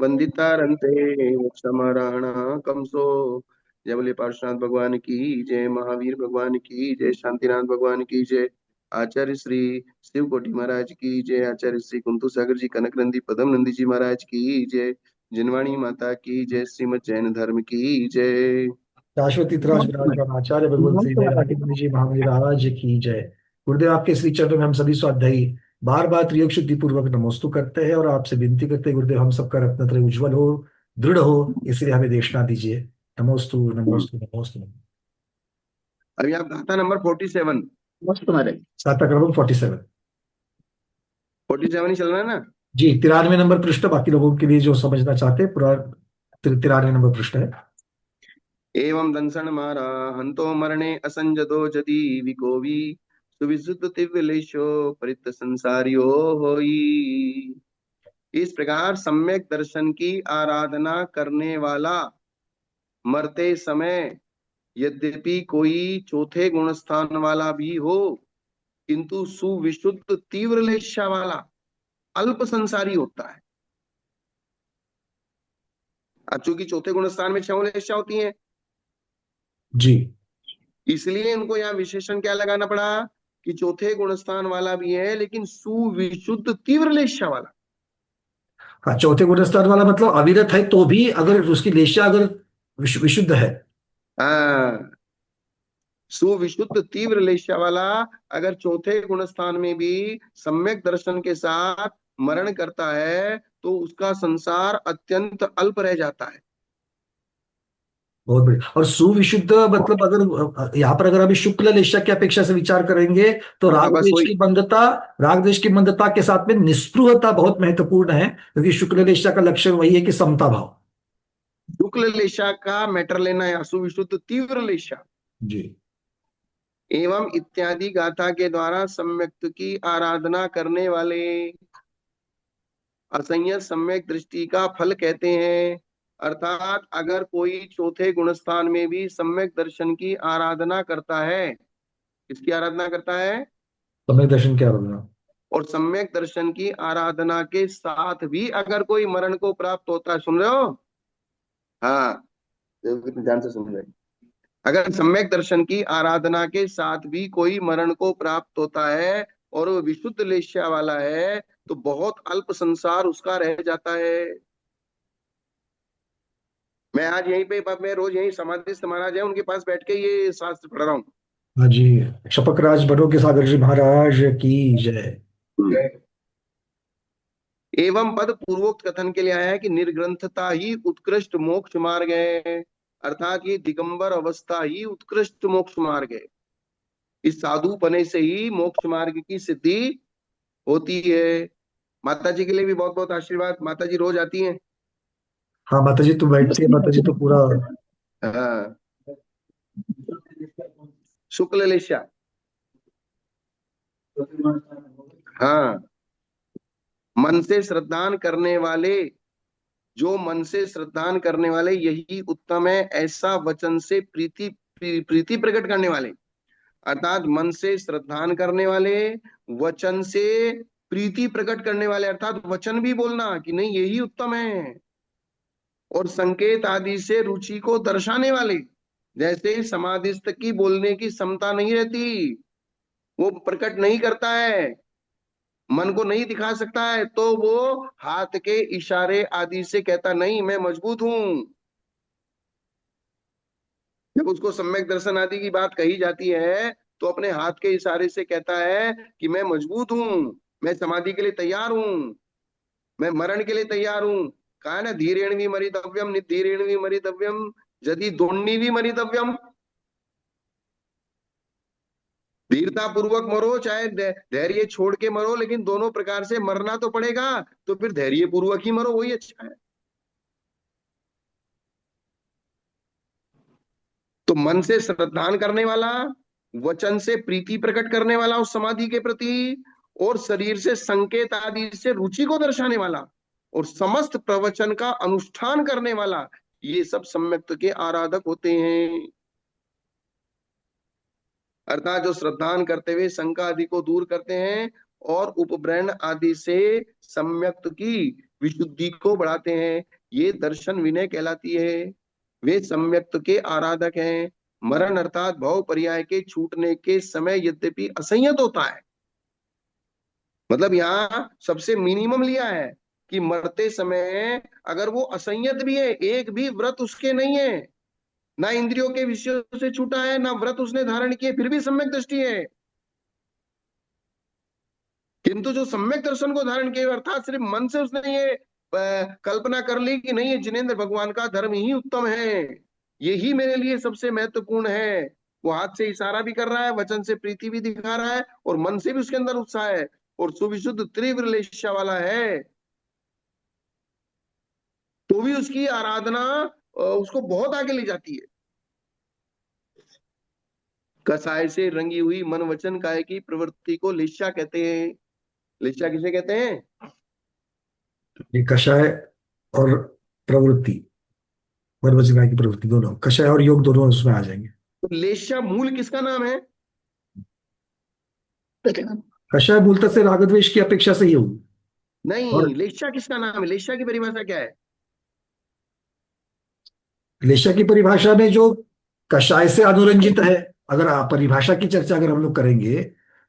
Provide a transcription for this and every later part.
वंदितारंते क्षमराणा कंसो। जय बोले पार्श्वनाथ भगवान की जय, महावीर भगवान की जय, शांतिनाथ भगवान की जय, आचार्य श्री शिव कोटि महाराज की जय, आचार्य श्री कुंतु सागर जी कनक नंदी पदम नंदी जी महाराज की जय, जिनवाणी माता की जय, श्रीमद जैन धर्म की जय। शाश्वती त्राज विराजमान आचार्य भगवत श्री वेदांति मुनि जी महामुनि राज की जय। गुरुदेव आपके श्री चरणों में हम सभी स्वाध्यायी बार बार त्रियोग शुद्धि पूर्वक नमोस्तु करते हैं और आपसे विनती करते हैं गुरुदेव हम सबका रत्नत्रय उज्जवल हो, दृढ़ हो, इसलिए हमें देशना दीजिए। नमोस्तु नमोस्तु नमोस्तु। अभी आप गाथा नंबर 47। मस्त तुम्हारे। गाथा क्रम 47। 47 ही चल रहा है ना? जी 93 नंबर पृष्ठ, बाकी लोगों के लिए जो समझना चाहते हैं पूरा 93 नंबर पृष्ठ है। एवं दंसन मारा हंतो मरणे असंजतो जति विकोवी सुविशुद्ध तिव्यलेशो परित संसारियो होई। इस प्रकार सम्यक दर्शन की आराधना करने वाला मरते समय यद्यपि कोई चौथे गुण स्थान वाला भी हो, किंतु सुविशुद्ध तीव्र लेशा वाला अल्प संसारी होता है। अब चूंकि चौथे गुण स्थान में 6 लेशा होती हैं, जी इसलिए इनको यहाँ विशेषण क्या लगाना पड़ा कि चौथे गुण स्थान वाला भी है लेकिन सुविशुद्ध तीव्र लेशा वाला। हाँ, चौथे गुण स्थान वाला मतलब अविरत है तो भी अगर उसकी लेशा अगर विशुद्ध है। हाँ, सुविशुद्ध तीव्र लेशा वाला अगर चौथे गुण स्थान में भी सम्यक दर्शन के साथ मरण करता है तो उसका संसार अत्यंत अल्प रह जाता है। बहुत बढ़िया। और सुविशुद्ध मतलब अगर यहाँ पर अगर अभी शुक्ल लेशा की अपेक्षा से विचार करेंगे तो हाँ, राग बस द्वेष वही। की मंदता, राग द्वेष की मंदता के साथ में निस्पृहता बहुत महत्वपूर्ण है, क्योंकि शुक्ल लेशा का लक्षण वही है कि समता भाव। शुक्ल लेशा का मैटर लेना है, सुविशुद्ध तीव्र लेशा। जी एवं इत्यादि गाथा के द्वारा सम्यक्त की आराधना करने वाले असंयत सम्यक दृष्टि का फल कहते हैं। अर्थात अगर कोई चौथे गुण स्थान में भी सम्यक दर्शन की आराधना करता है, किसकी आराधना करता है? समय दर्शन क्या होगा। और सम्यक दर्शन की आराधना के साथ भी अगर कोई मरण को प्राप्त होता है, सुन रहे हो? हाँ, ध्यान से सुन रहे। अगर सम्यक दर्शन की आराधना के साथ भी कोई मरण को प्राप्त होता है और वो विशुद्ध लेशा वाला है तो बहुत अल्प संसार उसका रह जाता है। मैं आज यहीं पे, मैं रोज यहीं समाधिस्थ महाराज है उनके पास बैठ के ये शास्त्र पढ़ रहा हाँ जी। शपक राज बनो के सागर जी महाराज की जय। हूँ। एवं पद पूर्वोक्त कथन के लिए आया है कि निर्ग्रंथता ही उत्कृष्ट मोक्ष मार्ग है, अर्थात ये दिगंबर अवस्था ही उत्कृष्ट मोक्ष मार्ग है। इस साधु पने से ही मोक्ष मार्ग की सिद्धि होती है। माता जी के लिए भी बहुत बहुत आशीर्वाद, माता जी रोज आती हैं। हाँ माता जी तो बैठती है, माता जी तो पूरा। हाँ, शुक्ल लेशा। हाँ, मन से श्रद्धान करने वाले, जो मन से श्रद्धान करने वाले यही उत्तम है, ऐसा वचन से प्रीति प्रीति प्रकट करने वाले, अर्थात मन से श्रद्धान करने वाले, वचन से प्रीति प्रकट करने वाले, अर्थात वचन भी बोलना कि नहीं यही उत्तम है, और संकेत आदि से रुचि को दर्शाने वाले। जैसे समाधिस्थ की बोलने की क्षमता नहीं रहती, वो प्रकट नहीं करता है, मन को नहीं दिखा सकता है, तो वो हाथ के इशारे आदि से कहता नहीं मैं मजबूत हूं। जब उसको सम्यक दर्शन आदि की बात कही जाती है तो अपने हाथ के इशारे से कहता है कि मैं मजबूत हूं, मैं समाधि के लिए तैयार हूं, मैं मरण के लिए तैयार हूं। कहा है ना, धीरेण भी मरितव्यम निधीरेण भी मरितव्यम यदि दोन्नी भी मरितव्यम। धीरता पूर्वक मरो चाहे धैर्य छोड़ के मरो, लेकिन दोनों प्रकार से मरना तो पड़ेगा, तो फिर धैर्य पूर्वक ही मरो, वही अच्छा है। तो मन से श्रद्धान करने वाला, वचन से प्रीति प्रकट करने वाला उस समाधि के प्रति, और शरीर से संकेत आदि से रुचि को दर्शाने वाला, और समस्त प्रवचन का अनुष्ठान करने वाला, ये सब सम्यक्त के आराधक होते हैं। अर्थात जो श्रद्धान करते हुए शंका आदि को दूर करते हैं और उपब्रह्मण आदि से सम्यक्त की विशुद्धि को बढ़ाते हैं। ये दर्शन विनय कहलाती है। वे सम्यक्त के आराधक हैं। मरण अर्थात भव पर्याय के छूटने के समय यद्यपि असंयत होता है, मतलब यहाँ सबसे मिनिमम लिया है कि मरते समय अगर वो असंयत भी है, एक भी व्रत उसके नहीं है, ना इंद्रियों के विषयों से छूटा है, ना व्रत उसने धारण किए, फिर भी सम्यक दृष्टि है। किंतु जो सम्यक दर्शन को धारण किए, अर्थात सिर्फ मन से उसने ये कल्पना कर ली कि नहीं, ये जिनेंद्र भगवान का धर्म ही उत्तम है, यही मेरे लिए सबसे महत्वपूर्ण है। वो हाथ से इशारा भी कर रहा है, वचन से प्रीति भी दिखा रहा है, और मन से भी उसके अंदर उत्साह है, और सुविशुद्ध तीव्र लेशा वाला है, तो भी उसकी आराधना उसको बहुत आगे ले जाती है। कसाय से रंगी हुई मन वचन काय की प्रवृत्ति को लिस्सा कहते हैं। लिस्सा किसे कहते हैं? ये कषाय और प्रवृत्ति, मन वचन काया की प्रवृत्ति दोनों, कषाय और योग दोनों उसमें आ जाएंगे। तो लेस्या मूल किसका नाम है? कषाय मूलतः से रागद्वेष की अपेक्षा से ही होगी। और नहीं, लेस्या किसका नाम है? लेस्या की परिभाषा क्या है? लेशा की परिभाषा में जो कषाय से अनुरंजित है, अगर आप परिभाषा की चर्चा अगर हम लोग करेंगे,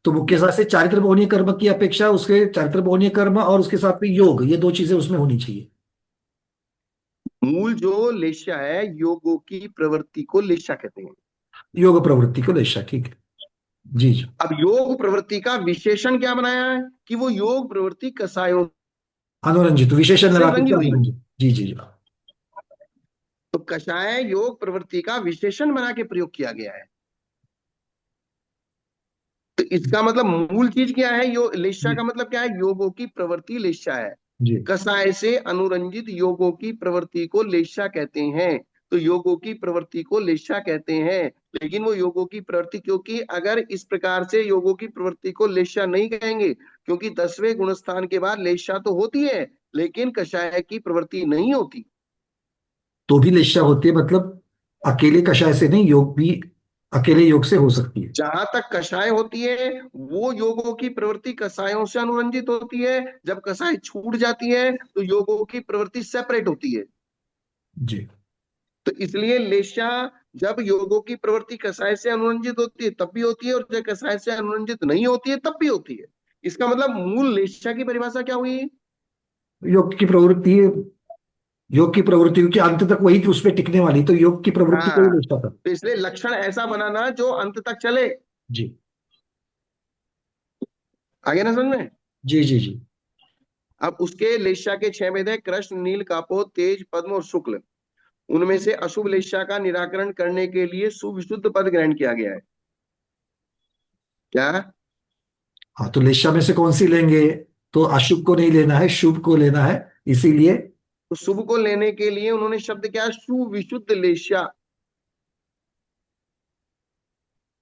तो मुख्य साथ से चारित्र बहुनीय कर्म की अपेक्षा उसके चारित्र बहुनीय कर्म और उसके साथ में योग, ये दो चीजें उसमें होनी चाहिए। मूल जो लेस्या है, योगों की प्रवृत्ति को लेस्या कहते हैं। योग प्रवृत्ति को लेशा, ठीक है। जी जी। अब योग प्रवृत्ति का विशेषण क्या बनाया है कि वो योग प्रवृत्ति कसायों अनुरंजित, विशेषण से लगा रंगी करके हुई है। अनुरंजित, जी जी जी। तो कषाय योग प्रवृत्ति का विशेषण बना के प्रयोग किया गया है। तो इसका मतलब मूल चीज क्या है? लेस्या जी का मतलब क्या है? योगों की प्रवृत्ति लेस्या है। जी। कसाय से अनुरंजित योगों की प्रवृत्ति को लेस्या कहते हैं। तो योगों की प्रवृत्ति को लेस्या कहते हैं। लेकिन वो योगों की प्रवृत्ति, क्योंकि अगर इस प्रकार से योगों की प्रवृत्ति को लेस्या नहीं कहेंगे, क्योंकि 10वें गुणस्थान के बाद लेस्या तो होती है, लेकिन कषाय की प्रवृत्ति नहीं होती। तो भी लेशा होती है, मतलब अकेले कषाय से नहीं, योग भी अकेले योग से हो सकती है। जहां तक कषाय होती है, वो योगों की प्रवृत्ति कषायों से अनुरंजित होती है। जब कषाय छूट जाती है तो योगों की प्रवृत्ति सेपरेट होती है। जी। तो इसलिए लेशा, जब योगों की प्रवृत्ति कषाय से अनुरंजित होती है तब भी होती है, और जब कषाय से अनुरंजित नहीं होती है तब भी होती है। इसका मतलब मूल लेशा की परिभाषा क्या हुई? योग की प्रवृत्ति, योग की प्रवृत्ति क्योंकि अंत तक वही थी, उस पर टिकने वाली, तो योग की प्रवृत्ति को ही हाँ, लेशा था। तो इसलिए लक्षण ऐसा बनाना जो अंत तक चले। जी आगे ना समझ में? जी जी जी। अब उसके लेशा के 6 भेद है: कृष्ण, नील, कापोत, तेज, पद्म और शुक्ल। उनमें से अशुभ लेशा का निराकरण करने के लिए सुविशुद्ध पद ग्रहण किया गया है। क्या? हाँ, तो लेशा में से कौन सी लेंगे? तो अशुभ को नहीं लेना है, शुभ को लेना है, इसीलिए तो शुभ को लेने के लिए उन्होंने शब्द क्या? सुविशुद्ध लेशा।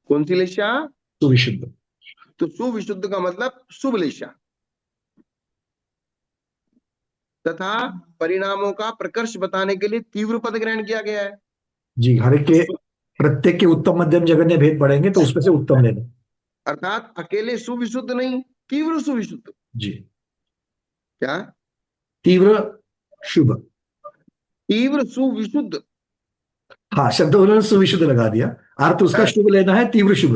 कौन सी लेशा? सुविशुद्ध। तो सुविशुद्ध का मतलब शुभ लेशा। तथा परिणामों का प्रकर्ष बताने के लिए तीव्र पद ग्रहण किया गया है। जी, हर एक तो के प्रत्येक के उत्तम मध्यम जगन्य भेद पढ़ेंगे तो उसमें से उत्तम लेना। अर्थात अकेले सुविशुद्ध नहीं, तीव्र सुविशुद्ध। जी। क्या? तीव्र शुभ। तीव्र सुविशुद्ध। हाँ, शब्द उन्होंने सुविशुद्ध लगा दिया, अर्थ उसका शुभ लेना है, तीव्र शुभ।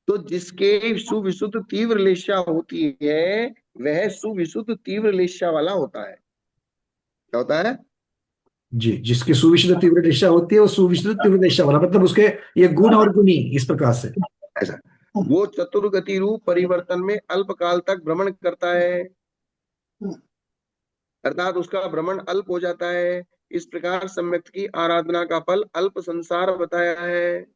तो जिसके सुविशुद्ध तीव्र लेशा होती है, वह सुविशुद्ध तीव्र लेशा वाला होता है। क्या होता है? जी, जिसकी सुविशुद्ध तीव्र दिशा होती है वो सुविशुद्ध तीव्र दिशा वाला, मतलब उसके ये गुण और गुणी इस प्रकार से। ऐसा वो चतुर्गति रूप परिवर्तन में अल्पकाल तक भ्रमण करता है, अर्थात उसका भ्रमण अल्प हो जाता है। इस प्रकार सम्यक्त की आराधना का फल अल्प संसार बताया है।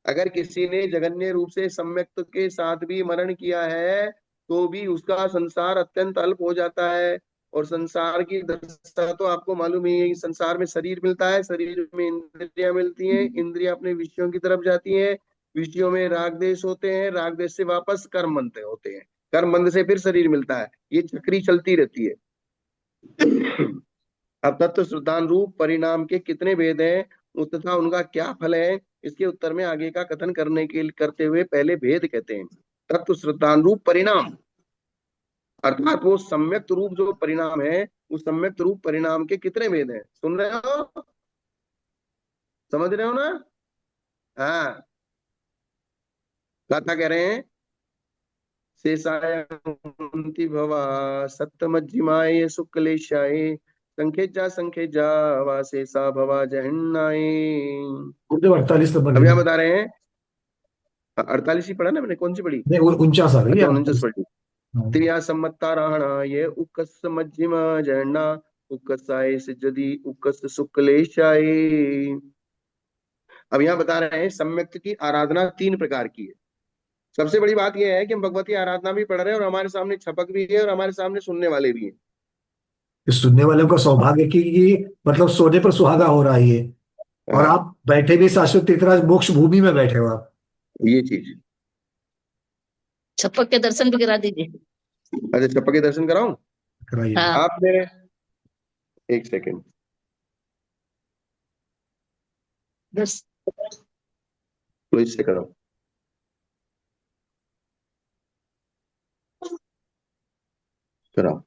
अगर किसी ने जगन्य रूप से सम्यक्त के साथ भी मरण किया है, तो भी उसका संसार अत्यंत अल्प हो जाता है। और संसार की दशा तो आपको मालूम ही है कि संसार में शरीर मिलता है, शरीर में इंद्रियां मिलती हैं, इंद्रियां अपने विषयों की तरफ जाती हैं, विषयों में राग देश होते हैं, राग देश से वापस कर्म बंध होते हैं, कर्म बंध से फिर शरीर मिलता है। ये चक्री चलती रहती है। अब तत्व श्रद्धान रूप परिणाम के कितने भेद हैं तथा उनका क्या फल है, इसके उत्तर में आगे का कथन करते हुए पहले भेद कहते हैं। तत्व श्रद्धान रूप परिणाम, अर्थात वो सम्यक रूप जो परिणाम है, उस सम्यक रूप परिणाम के कितने भेद हैं, सुन रहे हो, समझ रहे हो ना? हाँ, गाथा कह रहे हैं, शेषाय भवा सप्तमज्जिमाय शुक्लेशाय संखेजा वा शेषा भवा जहन्नाय। गुरुदेव 48 नंबर अब लाइन। यहाँ बता रहे हैं, 48 ही पढ़ा ना मैंने, कौन सी पढ़ी? नहीं, 49 आ गई है अच्छा, 49 48। पढ़ी। हाँ। त्रिया सम्मता राहणा ये उक्कस मध्यमा जहन्ना उक्कसाय सिजदी उक्कस शुक्लेशाय। अब यहाँ बता रहे हैं सम्यक्त की आराधना तीन प्रकार की है। सबसे बड़ी बात यह है कि हम भगवती आराधना भी पढ़ रहे हैं और हमारे सामने छपक भी है और हमारे सामने सुनने वाले भी हैं। इस सुनने वालों का सौभाग्य कि ये मतलब सोने पर सुहागा हो रहा है ये। और हाँ, आप बैठे भी शाश्वत तीर्थराज मोक्ष भूमि में बैठे हो आप। ये चीज। छप्पक के दर्शन भी करा दीजिए। अच्छा, छपक के दर्शन कराऊं? कराइए। हाँ। आप मेरे, एक सेकेंड, दर्श तो इससे कराओ, कराओ,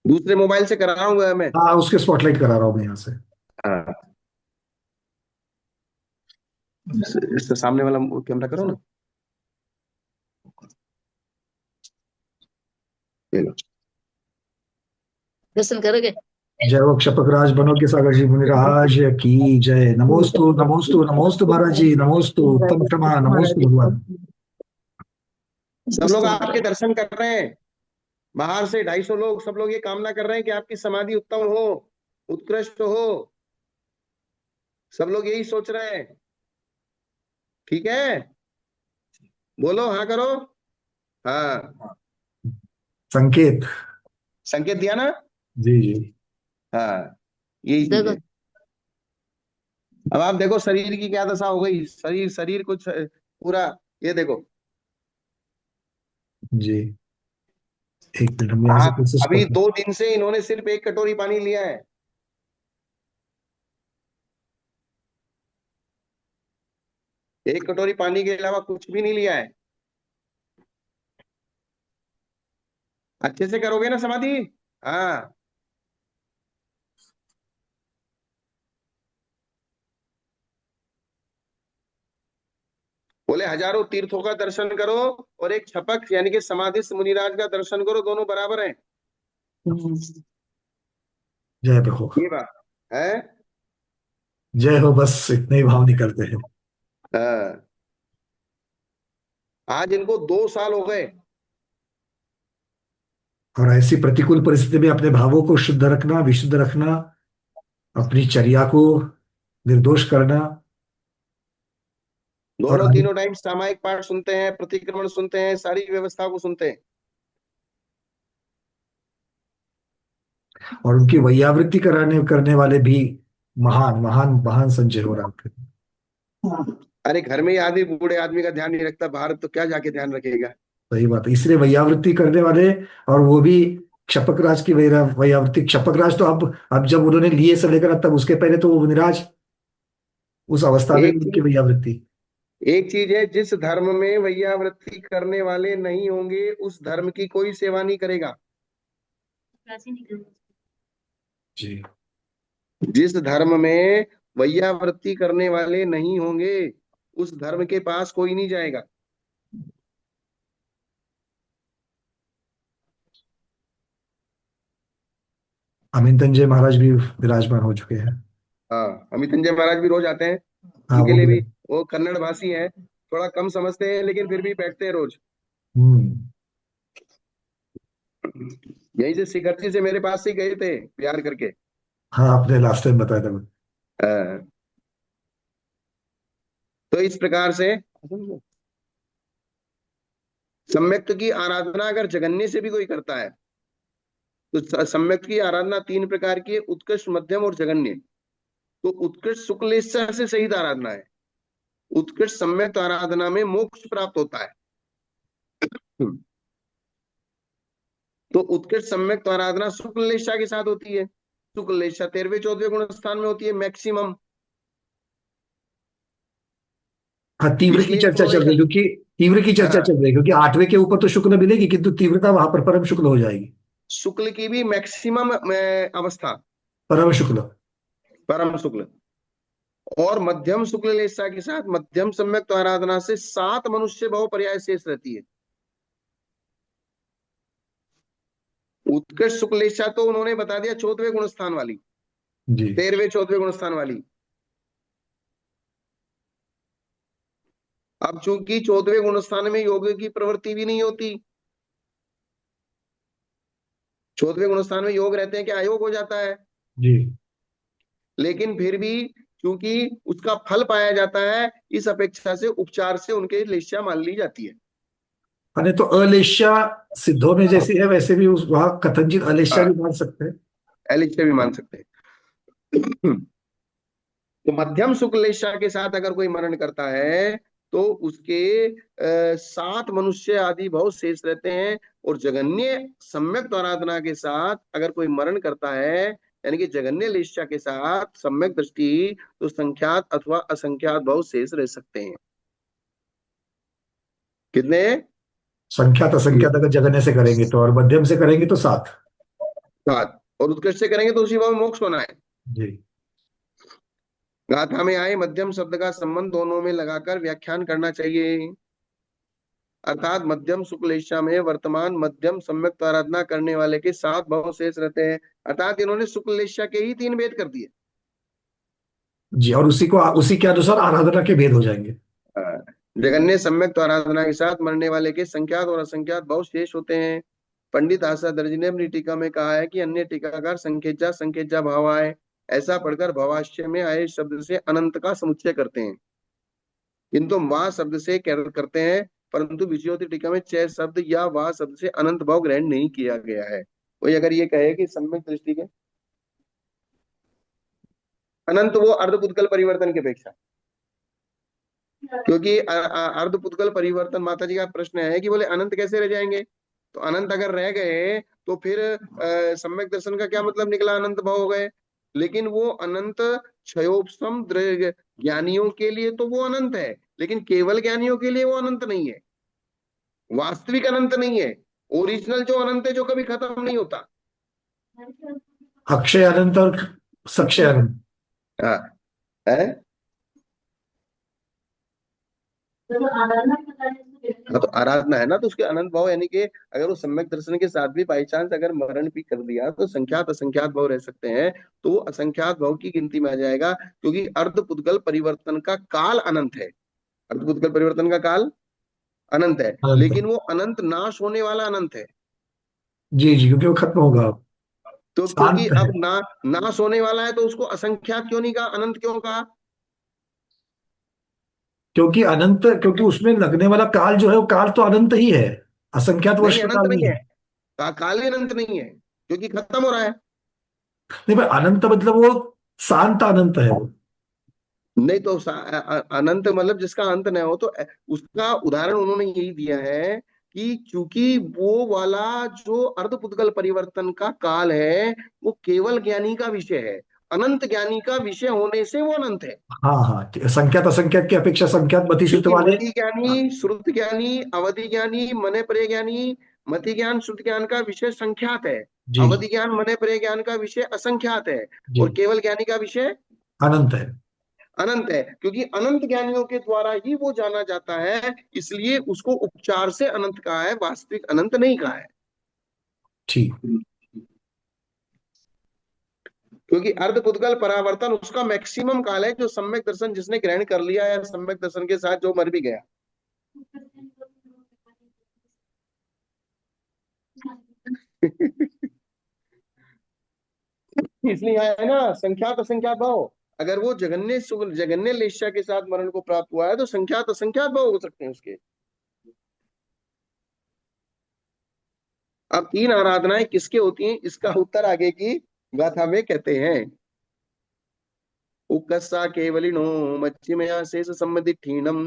दूसरे मोबाइल से कराऊंगा मैं। हाँ, उसके स्पॉटलाइट करा रहा हूँ मैं यहाँ से। हाँ, इससे सामने वाला कैमरा करो ना, ये लो। दर्शन करोगे? जय हो क्षपकराज बनो के सागर जी मुनिराज की जय। नमोस्तु नमोस्तु नमोस्तु महाराज जी, नमोस्तु उत्तम क्षमा, नमोस्तु भगवान। सब लोग आपके दर्शन कर रहे हैं, बाहर से 250 लोग, सब लोग ये कामना कर रहे हैं कि आपकी समाधि उत्तम हो, उत्कृष्ट हो। सब लोग यही सोच रहे हैं। ठीक है, बोलो हाँ करो। हाँ, संकेत। संकेत दिया ना? जी जी। हाँ, यही चीज देखो। है। अब आप देखो शरीर की क्या दशा हो गई, शरीर शरीर कुछ पूरा, ये देखो। जी, एक मिनट हम यहाँ से आप फिर से अभी स्पॉट। 2 दिन से इन्होंने सिर्फ 1 कटोरी पानी लिया है। एक कटोरी पानी के अलावा कुछ भी नहीं लिया है। अच्छे से करोगे ना समाधि? हाँ, बोले हजारों तीर्थों का दर्शन करो और एक छपक यानी कि समाधिस्थ मुनिराज का दर्शन करो, दोनों बराबर हैं। जय हो। ये बात है। जय हो, बस इतने ही भाव निकलते हैं। हाँ, आज इनको 2 साल हो गए। और ऐसी प्रतिकूल परिस्थिति में अपने भावों को शुद्ध रखना, विशुद्ध रखना, अपनी चर्या को निर्दोष करना। और दोनों तीनों टाइम सामायिक पाठ सुनते हैं, प्रतिक्रमण सुनते हैं, सारी व्यवस्था को सुनते हैं। और उनकी वैयावृत्ति कराने करने वाले भी महान महान महान संजय हो रहा है। अरे घर में ही आदमी बूढ़े आदमी का ध्यान नहीं रखता, बाहर तो क्या जाके ध्यान रखेगा। सही बात है, इसलिए वैयावृत्ति करने वाले। और वो भी क्षपक राज की वैयावृत्ति। क्षपक राज तो अब जब उन्होंने लिए से लेकर अब तक, उसके पहले तो वो मुनिराज उस अवस्था में भी एक उनकी चीज, वैयावृत्ति। एक चीज है, जिस धर्म में वैयावृत्ति करने वाले नहीं होंगे उस धर्म की कोई सेवा नहीं करेगा। जी। जिस धर्म में वैयावृत्ति करने वाले नहीं होंगे उस धर्म के पास कोई नहीं जाएगा। अमितंजय महाराज भी विराजमान हो चुके हैं। हाँ, अमित संजय महाराज भी रोज आते हैं। हाँ, उनके वो लिए भी। भी, वो कन्नड़ भाषी हैं, थोड़ा कम समझते हैं लेकिन फिर भी बैठते हैं रोज। हम्म। यहीं से शिखर जी से मेरे पास से ही गए थे प्यार करके। हाँ, आपने लास्ट टाइम बताया था। हाँ, तो इस प्रकार से सम्यक्त की आराधना अगर जगन्य से भी कोई करता है तो सम्यक्त की आराधना तीन प्रकार की है, उत्कृष्ट, मध्यम और जगन्य। तो उत्कृष्ट शुक्लेश्वर से सहित आराधना है। उत्कृष्ट सम्यक्त आराधना में मोक्ष प्राप्त होता है। तो उत्कृष्ट सम्यक्त आराधना शुक्लेशा के साथ होती है। शुक्लेशा 13वें 14वें गुण स्थान में होती है मैक्सिमम। हाँ, तीव्र की इसलिए चर्चा उन्होंने चल रही है, क्योंकि तीव्र की चर्चा हाँ, चल रही है, क्योंकि आठवें के ऊपर तो शुक्ल मिलेगी, किंतु तीव्रता वहां पर परम शुक्ल हो जाएगी। शुक्ल की भी मैक्सिमम अवस्था परम शुक्ल। परम शुक्ल, और मध्यम शुक्ल लेशा के साथ मध्यम सम्यक आराधना से 7 मनुष्य भाव पर्याय शेष रहती है। उत्कृष्ट शुक्ल लेशा तो उन्होंने बता दिया 14वें गुणस्थान वाली, जी। 13वें 14वें गुणस्थान वाली। अब चूंकि 14वें गुणस्थान में योग की प्रवृत्ति भी नहीं होती, 14वें गुणस्थान में योग रहते हैं कि अयोग हो जाता है, जी। लेकिन फिर भी क्योंकि उसका फल पाया जाता है, इस अपेक्षा से उपचार से उनके लेश्या मान ली जाती है। अरे तो अलेश्या सिद्धों में जैसी है, वैसे भी उस वहां कथनचित अलेश्या हाँ, भी मान सकते हैं। एलिच्य भी मान सकते हैं। तो मध्यम शुक्ल लेशा के साथ अगर कोई मरण करता है तो उसके 7 मनुष्य आदि भाव शेष रहते हैं। और जगन्य सम्यक आराधना के साथ अगर कोई मरण करता है, यानी कि जगन्य लेशा के साथ सम्यक दृष्टि, तो संख्यात अथवा असंख्यात भाव शेष रह सकते हैं। कितने? संख्यात असंख्यात अगर जगन्य से करेंगे तो, और मध्यम से करेंगे तो 7। 7। और उत्कृष्ट से करेंगे तो उसी भाव में मोक्ष होना है। जी। गाथा में आए मध्यम शब्द का संबंध दोनों में लगाकर व्याख्यान करना चाहिए। अर्थात मध्यम शुक्लेशा में वर्तमान मध्यम सम्यक आराधना करने वाले के 7 भाव शेष रहते हैं। अर्थात इन्होंने शुक्लेशा के ही 3 भेद कर दिए। जी, और उसी के अनुसार आराधना के भेद हो जाएंगे। हाँ, जगन्य सम्यक आराधना के साथ मरने वाले के संख्यात और असंख्यात भाव शेष होते हैं। पंडित आशा दर्जी ने अपनी टीका में कहा है कि अन्य टीकाकार संकेजा संकेजा भाव आए, ऐसा पढ़कर भवाष्य में आए शब्द से अनंत का समुच्चय करते हैं, किंतु वह शब्द से करते हैं, परंतु विषयोति टीका में चय शब्द या वह शब्द से अनंत भाव ग्रहण नहीं किया गया है। कोई अगर ये कहे कि सम्यक दृष्टि के अनंत वो अर्धपुद्गल परिवर्तन की अपेक्षा, क्योंकि अर्धपुद्गल परिवर्तन, माता जी का प्रश्न है कि बोले अनंत कैसे रह जाएंगे, तो अनंत अगर रह गए तो फिर सम्यक दर्शन का क्या मतलब निकला, अनंत भाव हो गए। लेकिन वो अनंत क्षयोपम ज्ञानियों के लिए तो वो अनंत है, लेकिन केवल ज्ञानियों के लिए वो अनंत नहीं है, वास्तविक अनंत नहीं है। ओरिजिनल जो अनंत है, जो कभी खत्म नहीं होता। अक्षय अनंत और सक्षय अनंत। हाँ है। हाँ, तो आराधना है ना, तो उसके अनंत भाव, यानी कि अगर वो सम्यक दर्शन के साथ भी बाई चांस अगर मरण भी कर दिया तो संख्यात असंख्यात भाव रह सकते हैं, तो वो असंख्यात भाव की गिनती में आ जाएगा, क्योंकि अर्धपुद्गल परिवर्तन का काल अनंत है। अर्धपुद्गल परिवर्तन का काल अनंत है, अनंत है। लेकिन वो अनंत नाश होने वाला अनंत है। जी जी, क्योंकि वो खत्म होगा अब। तो क्योंकि शांत है। अब नाश होने वाला है, तो उसको असंख्यात क्यों नहीं कहा, अनंत क्यों कहा? क्योंकि अनंत, क्योंकि उसमें लगने वाला काल जो है वो काल तो अनंत ही है, असंख्यात वर्ष नहीं, का अनंत काल नहीं नहीं है। है। काल ही अनंत नहीं है, क्योंकि खत्म हो रहा है। नहीं भाई, अनंत मतलब वो शांत अनंत है वो। नहीं तो अनंत मतलब जिसका अंत न हो, तो उसका उदाहरण उन्होंने यही दिया है कि क्योंकि वो वाला जो अर्धपुद्गल परिवर्तन का काल है, वो केवल ज्ञानी का विषय है, अनंत ज्ञानी का विषय होने से वो अनंत है। हाँ हाँ, संख्यात असंख्यात की अपेक्षा संख्यात मति श्रुत क्योंकि वाले। मति ज्ञानी, श्रुत ज्ञानी, अवधि ज्ञानी, मने परे ज्ञानी, मति ज्ञान श्रुत ज्ञान का विषय संख्यात है, जी अवधि ज्ञान मने परे ज्ञान का विषय असंख्यात है, जी। और केवल ज्ञानी का विषय अनंत है। अनंत है। क्योंकि अनंत ज्ञानियों के द्वारा ही वो जाना जाता है, इसलिए उसको उपचार से अनंत कहा है, वास्तविक अनंत नहीं कहा है। ठीक। क्योंकि अर्धपुद्गल परावर्तन उसका मैक्सिमम काल है, जो सम्यक दर्शन जिसने ग्रहण कर लिया या सम्यक दर्शन के साथ जो मर भी गया। इसलिए यहाँ है ना संख्यात असंख्यात भाव। अगर वो जगन्य लेशा के साथ मरण को प्राप्त हुआ है, तो संख्यात असंख्यात भाव हो सकते हैं उसके। अब 3 आराधनाएं किसके होती हैं, इसका उत्तर आगे की गाथा में कहते हैं। उक्कसा केवलिनो मच्छिमया शेष सम्मदिठीनम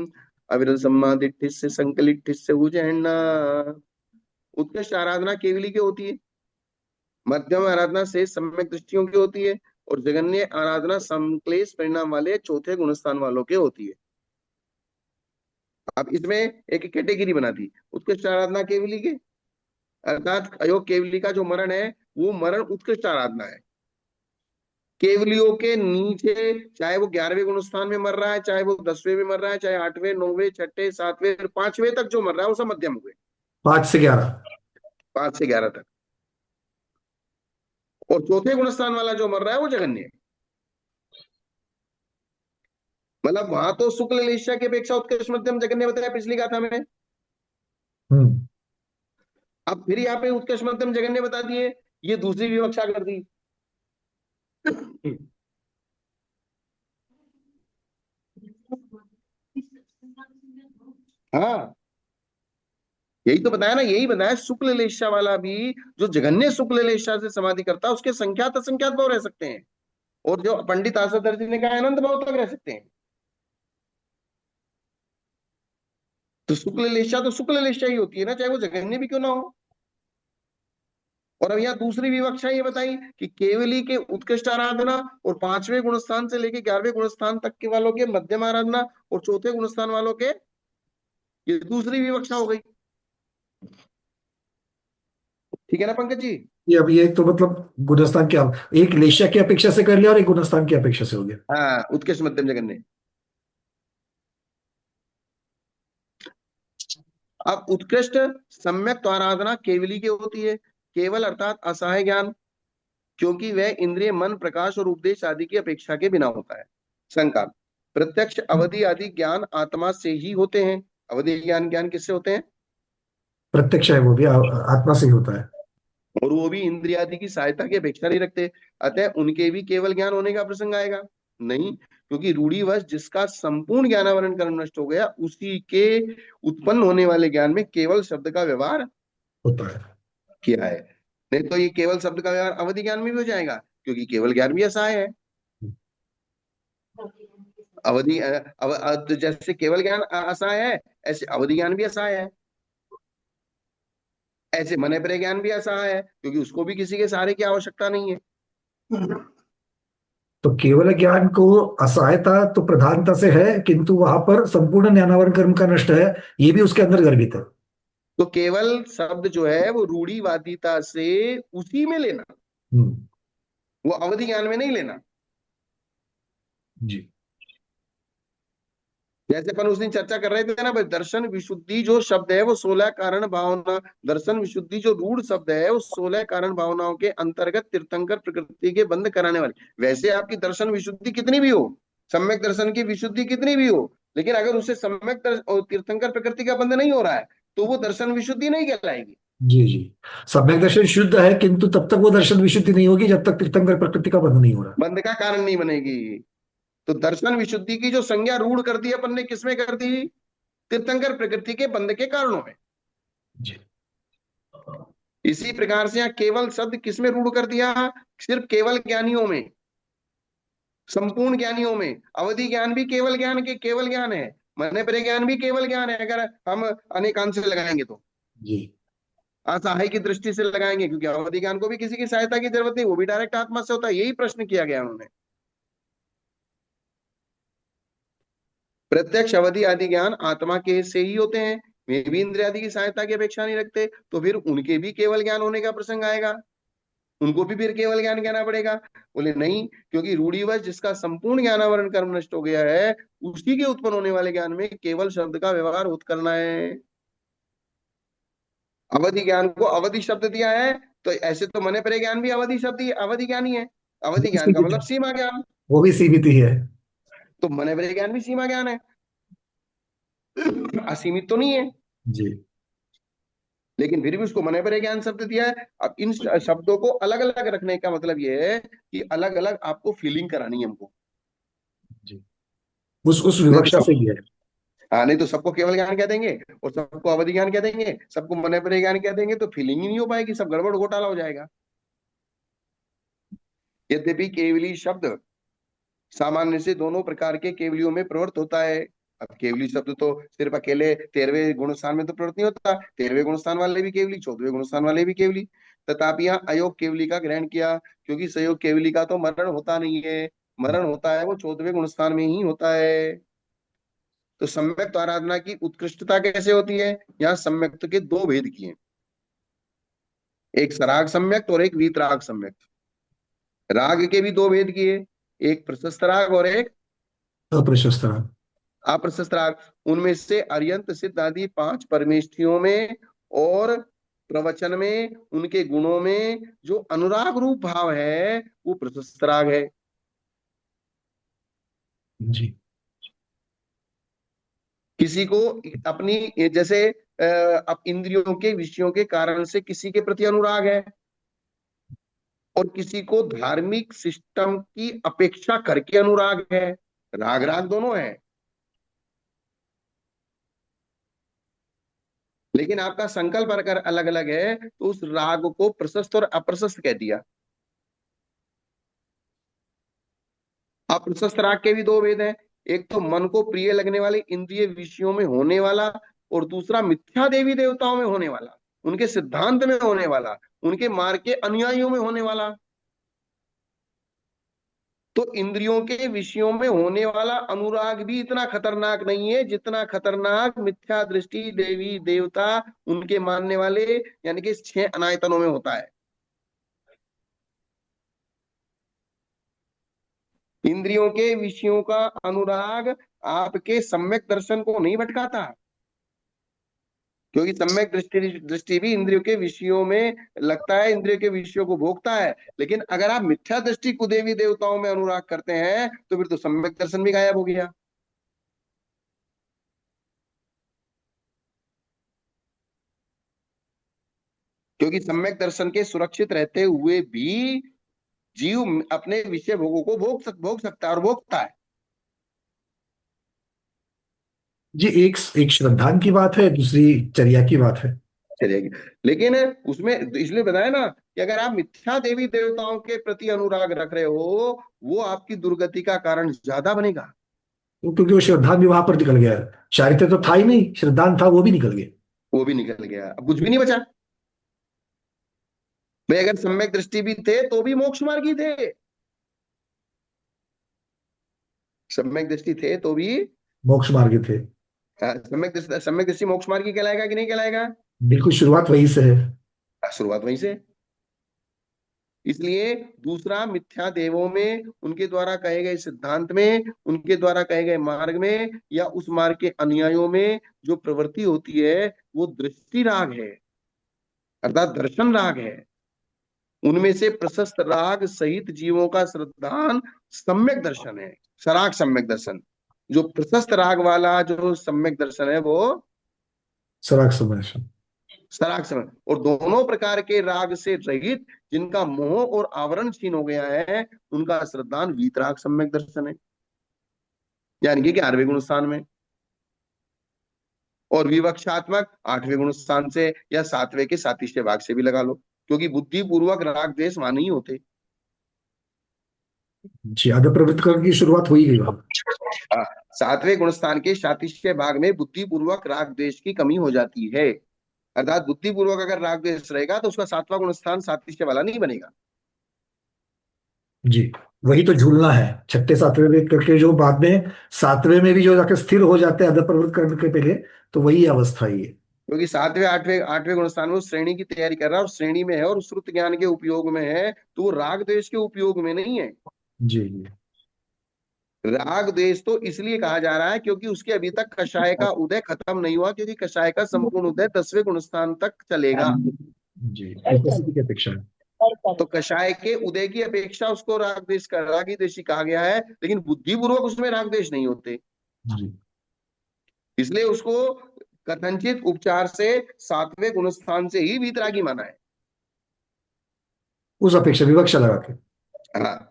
अविरल सम्मादिठिस्य संकलिठिस्य उजैना। उत्कृष्ट आराधना केवली की होती है, मध्यम आराधना शेष सम्यक दृष्टियों की होती है, और जगन्य आराधना संक्लेश परिणाम वाले चौथे गुणस्थान वालों के होती है। अब इसमें एक कैटेगरी बना दी उत्कृष्ट आराधना केवली के, अर्थात अयोग केवली का जो मरण है वो मरण उत्कृष्ट आराधना है। केवलियों के नीचे चाहे वो 11वें गुण स्थान में मर रहा है, चाहे वो 10वें में मर रहा है, चाहे 8वें 9वें 6ठे 7वें 5वें तक जो मर रहा है वो सब मध्यम हुए। 5 से 11। 5 से 11 तक। और चौथे गुण स्थान वाला जो मर रहा है वो जघन्य है। मतलब वहां तो शुक्ल लेशिया की अपेक्षा उत्कृष्ट मध्यम जघन्य बताया पिछली गाथा में। हम्म। अब फिर यहाँ पे उत्कृष्ट मध्यम जघन्य बता दिए, ये दूसरी विवक्षा कर दी। हाँ, यही तो बताया ना, यही बताया शुक्ल लेशा वाला भी, जो जघन्य शुक्ल लेशा से समाधि करता है उसके संख्यात असंख्यात भाव रह सकते हैं, और जो पंडित आसदर जी ने कहा अनंत भाव तक रह सकते हैं। तो शुक्ल लेशा ही होती है ना, चाहे वो जघन्य भी क्यों ना हो। और अब यहाँ दूसरी विवक्षा ये बताई कि केवली के उत्कृष्ट आराधना, और 5वें गुणस्थान से लेके 11वें गुणस्थान तक के वालों के मध्यम आराधना, और चौथे गुणस्थान वालों के, ये दूसरी विवक्षा हो गई। ठीक है ना पंकज जी। ये अब ये तो मतलब गुणस्थान क्या, एक लेशिया की अपेक्षा से कर लिया और एक गुणस्थान की अपेक्षा से हो गया। हाँ, उत्कृष्ट मध्यम जघन्य। अब उत्कृष्ट सम्यक आराधना केवली की होती है। केवल अर्थात असहाय ज्ञान, क्योंकि वह इंद्रिय मन प्रकाश और उपदेश आदि की अपेक्षा के बिना होता है। शंका, प्रत्यक्ष अवधि आदि ज्ञान आत्मा से ही होते हैं। अवधि ज्ञान ज्ञान किससे होते हैं? प्रत्यक्ष है वो भी आत्मा से ही होता है। और वो भी इंद्रिय आदि की सहायता की अपेक्षा नहीं रखते, अतः उनके भी केवल ज्ञान होने का प्रसंग आएगा नहीं, क्योंकि रूढ़िवश जिसका संपूर्ण ज्ञानावरण कर्म नष्ट हो गया उसी के उत्पन्न होने वाले ज्ञान में केवल शब्द का व्यवहार होता है। किया है। नहीं तो ये केवल शब्द का व्यवहार अवधि ज्ञान में भी हो जाएगा, क्योंकि केवल ज्ञान भी असहाय है। अवधि तो जैसे केवल ज्ञान असहाय है, ऐसे अवधि ज्ञान भी असहाय है। ऐसे मन पर ज्ञान भी असहाय है, क्योंकि उसको भी किसी के सहारे की आवश्यकता नहीं है। तो केवल ज्ञान को असहायता तो प्रधानता से है, किंतु वहां पर संपूर्ण ज्ञानावरण कर्म का नष्ट है, ये भी उसके अंदर गर्भित है। तो केवल शब्द जो है वो रूढ़िवादिता से उसी में लेना, हम्म। वो अवधि ज्ञान में नहीं लेना। जी। जैसे अपन उस दिन चर्चा कर रहे थे ना भाई, दर्शन विशुद्धि जो शब्द है वो 16 कारण भावना, दर्शन विशुद्धि जो रूढ़ शब्द है वो 16 कारण भावनाओं के अंतर्गत तीर्थंकर प्रकृति के बंद कराने वाली। वैसे आपकी दर्शन विशुद्धि कितनी भी हो, सम्यक दर्शन की विशुद्धि कितनी भी हो, लेकिन अगर उससे और तीर्थंकर प्रकृति का बंध नहीं हो रहा है तो वो दर्शन विशुद्धि नहीं कहलाएगी। जी जी। सम्यक दर्शन शुद्ध है, किंतु तब तक वो दर्शन विशुद्धि नहीं होगी जब तक तीर्थंकर प्रकृति का बंध नहीं हो रहा। बंध का कारण नहीं बनेगी। तो दर्शन विशुद्धि की जो संज्ञा रूढ़ कर दी अपन ने, किसमें कर दी? तीर्थंकर प्रकृति के बंध के कारणों में। जी। इसी प्रकार से यहाँ केवल शब्द किसमें रूढ़ कर दिया? सिर्फ केवल ज्ञानियों में, संपूर्ण ज्ञानियों में। अवधि ज्ञान भी केवल ज्ञान के केवल ज्ञान है, मन पर ज्ञान भी केवल ज्ञान है, अगर हम अनेकांश से लगाएंगे तो, जी। असहाय की दृष्टि से लगाएंगे, क्योंकि अवधि ज्ञान को भी किसी की सहायता की जरूरत नहीं, वो भी डायरेक्ट आत्मा से होता है। यही प्रश्न किया गया उन्होंने। प्रत्यक्ष अवधि आदि ज्ञान आत्मा के से ही होते हैं, वे भी इंद्रिय आदि की सहायता की अपेक्षा नहीं रखते, तो फिर उनके भी केवल ज्ञान होने का प्रसंग आएगा, उनको भी फिर केवल ज्ञान कहना पड़ेगा। बोले नहीं, क्योंकि रूढ़िवश जिसका संपूर्ण ज्ञानावरण कर्म नष्ट हो गया है उसी के उत्पन्न होने वाले ज्ञान में केवल शब्द का व्यवहार होत करना है। अवधि ज्ञान को अवधि शब्द दिया है, तो ऐसे तो मने परे ज्ञान भी अवधि शब्द ही अवधि ज्ञान ही है। वो अवधि भी ज्ञान का सीमित मतलब है। सीमा ज्ञान। वो भी सीमित ही है। तो मने परे ज्ञान भी सीमा ज्ञान है, असीमित तो नहीं है। जी। लेकिन फिर भी उसको मने परे ज्ञान शब्द दिया है। अब इन शब्दों को अलग अलग रखने का मतलब ये है कि अलग अलग आपको फीलिंग करानी है हमको। जी। उस नहीं तो विवक्षा से सब, ही है। हाँ, नहीं तो सबको केवल ज्ञान कह देंगे और सबको अवधि ज्ञान कह देंगे, सबको मने परे ज्ञान कह देंगे, तो फीलिंग ही नहीं हो पाएगी, सब गड़बड़ घोटाला हो जाएगा। यद्यपि केवली शब्द सामान्य से दोनों प्रकार के केवलियों में प्रवृत्त होता है। अब केवली शब्द तो सिर्फ अकेले 13वें गुण स्थान में तो प्रवृत्त नहीं होता, 13वें गुण स्थान वाले भी केवली, 14वें गुण स्थान वाले भी केवली। तथापि यहाँ अयोग केवली का ग्रहण किया, क्योंकि संयोग केवली का तो मरण होता नहीं है, मरण होता है वो 14वें गुण स्थान में ही होता है। तो सम्यक्त आराधना की उत्कृष्टता कैसे होती है? यहाँ सम्यक्त के दो भेद किए, एक सराग सम्यक्त और एक वीतराग सम्यक्त। राग के भी दो भेद किए, एक प्रशस्त राग और एक अप्रशस्त राग। अप्रशस्त राग। उनमें से अर्यंत सिद्ध आदि 5 परमेष्ठियों में और प्रवचन में उनके गुणों में जो अनुराग रूप भाव है वो प्रशस्त राग है। जी। किसी को अपनी जैसे अब इंद्रियों के विषयों के कारण से किसी के प्रति अनुराग है, और किसी को धार्मिक सिस्टम की अपेक्षा करके अनुराग है। राग राग दोनों है, लेकिन आपका संकल्प अगर अलग अलग है तो उस राग को प्रशस्त और अप्रशस्त कह दिया। अप्रशस्त राग के भी दो भेद हैं, एक तो मन को प्रिय लगने वाले इंद्रिय विषयों में होने वाला, और दूसरा मिथ्या देवी देवताओं में होने वाला, उनके सिद्धांत में होने वाला, उनके मार्ग के अनुयायियों में होने वाला। तो इंद्रियों के विषयों में होने वाला अनुराग भी इतना खतरनाक नहीं है जितना खतरनाक मिथ्या दृष्टि देवी देवता उनके मानने वाले यानी कि 6 अनायतनों में होता है। इंद्रियों के विषयों का अनुराग आपके सम्यक दर्शन को नहीं भटकाता, क्योंकि सम्यक दृष्टि दृष्टि भी इंद्रियों के विषयों में लगता है, इंद्रियों के विषयों को भोगता है। लेकिन अगर आप मिथ्या दृष्टि को देवी देवताओं में अनुराग करते हैं तो फिर तो सम्यक दर्शन भी गायब हो गया। क्योंकि सम्यक दर्शन के सुरक्षित रहते हुए भी जीव अपने विषय भोगों को भोग सकता है और भोगता है। जी, एक एक श्रद्धान की बात है, दूसरी चर्या की बात है। चलेगी, लेकिन उसमें इसलिए बताया ना कि अगर आप मिथ्या देवी देवताओं के प्रति अनुराग रख रहे हो वो आपकी दुर्गति का कारण ज्यादा बनेगा। क्योंकि वो श्रद्धान भी वहां पर निकल गया। चारित्र्य तो था ही नहीं, श्रद्धान था वो भी निकल गया। वो भी निकल गया, अब कुछ भी नहीं बचा। वे अगर सम्यक दृष्टि भी थे तो भी मोक्ष मार्गी थे, सम्यक दृष्टि थे तो भी मोक्ष मार्ग थे। सम्यक दृष्टि मोक्ष मार्गी कहलाएगा कि नहीं कहलाएगा? बिल्कुल, शुरुआत वहीं से है। शुरुआत वहीं से। इसलिए दूसरा मिथ्या देवों में, उनके द्वारा कहे गए सिद्धांत में, उनके द्वारा कहे गए मार्ग में या उस मार्ग के अनुयायियों में जो प्रवृत्ति होती है वो दृष्टि राग है, अर्थात दर्शन राग है। उनमें से प्रशस्त राग सहित जीवों का श्रद्धान सम्यक दर्शन है, सराग सम्यक दर्शन। जो प्रशस्त राग वाला जो सम्यक दर्शन है वो सराग समय। सराग समय, और दोनों प्रकार के राग से रहित जिनका मोह और आवरण छीन हो गया है उनका श्रद्धान वीतराग सम्यक दर्शन है, यानी कि 11वें गुण स्थान में। और विवक्षात्मक 8वें गुण स्थान से या 7वें के 37वें भाग से भी लगा लो, क्योंकि बुद्धि पूर्वक राग द्वेष वहां नहीं होते। जी, आगे प्रवृत्त करने की शुरुआत हो ही गई वहां। 7वें गुण स्थान के 37वें भाग में बुद्धि पूर्वक राग द्वेष की कमी हो जाती है, अर्थात बुद्धि पूर्वक अगर राग द्वेष रहेगा तो उसका 7वां गुण स्थान 37वें वाला नहीं बनेगा। जी, वही तो झूलना है। छठे सातवें में करके जो बाद में सातवें में भी जो जाकर स्थिर हो जाते हैं अदर प्रवृत्त करने के पहले, तो वही अवस्था ही है। क्योंकि 7वें 8वें गुण स्थान में वो श्रेणी की तैयारी कर रहा है और श्रेणी में है और श्रुत ज्ञान के उपयोग में है, तो वो राग द्वेष के उपयोग में नहीं है। जी जी। राग द्वेष तो इसलिए कहा जा रहा है क्योंकि उसके अभी तक कषाय का उदय खत्म नहीं हुआ, क्योंकि कषाय का संपूर्ण उदय 10वें गुण स्थान तक चलेगा। जी, उपस्थिति की अपेक्षा है। तो कषाय के उदय की अपेक्षा उसको राग द्वेष का रागी द्वेषी कहा गया है, लेकिन बुद्धिपूर्वक उसमें राग द्वेष नहीं होते, जी, इसलिए उसको कथनचित उपचार से 7वें गुण स्थान से ही वीतरागी माना है। उस अपेक्षा विवक्षा लगा के। हाँ,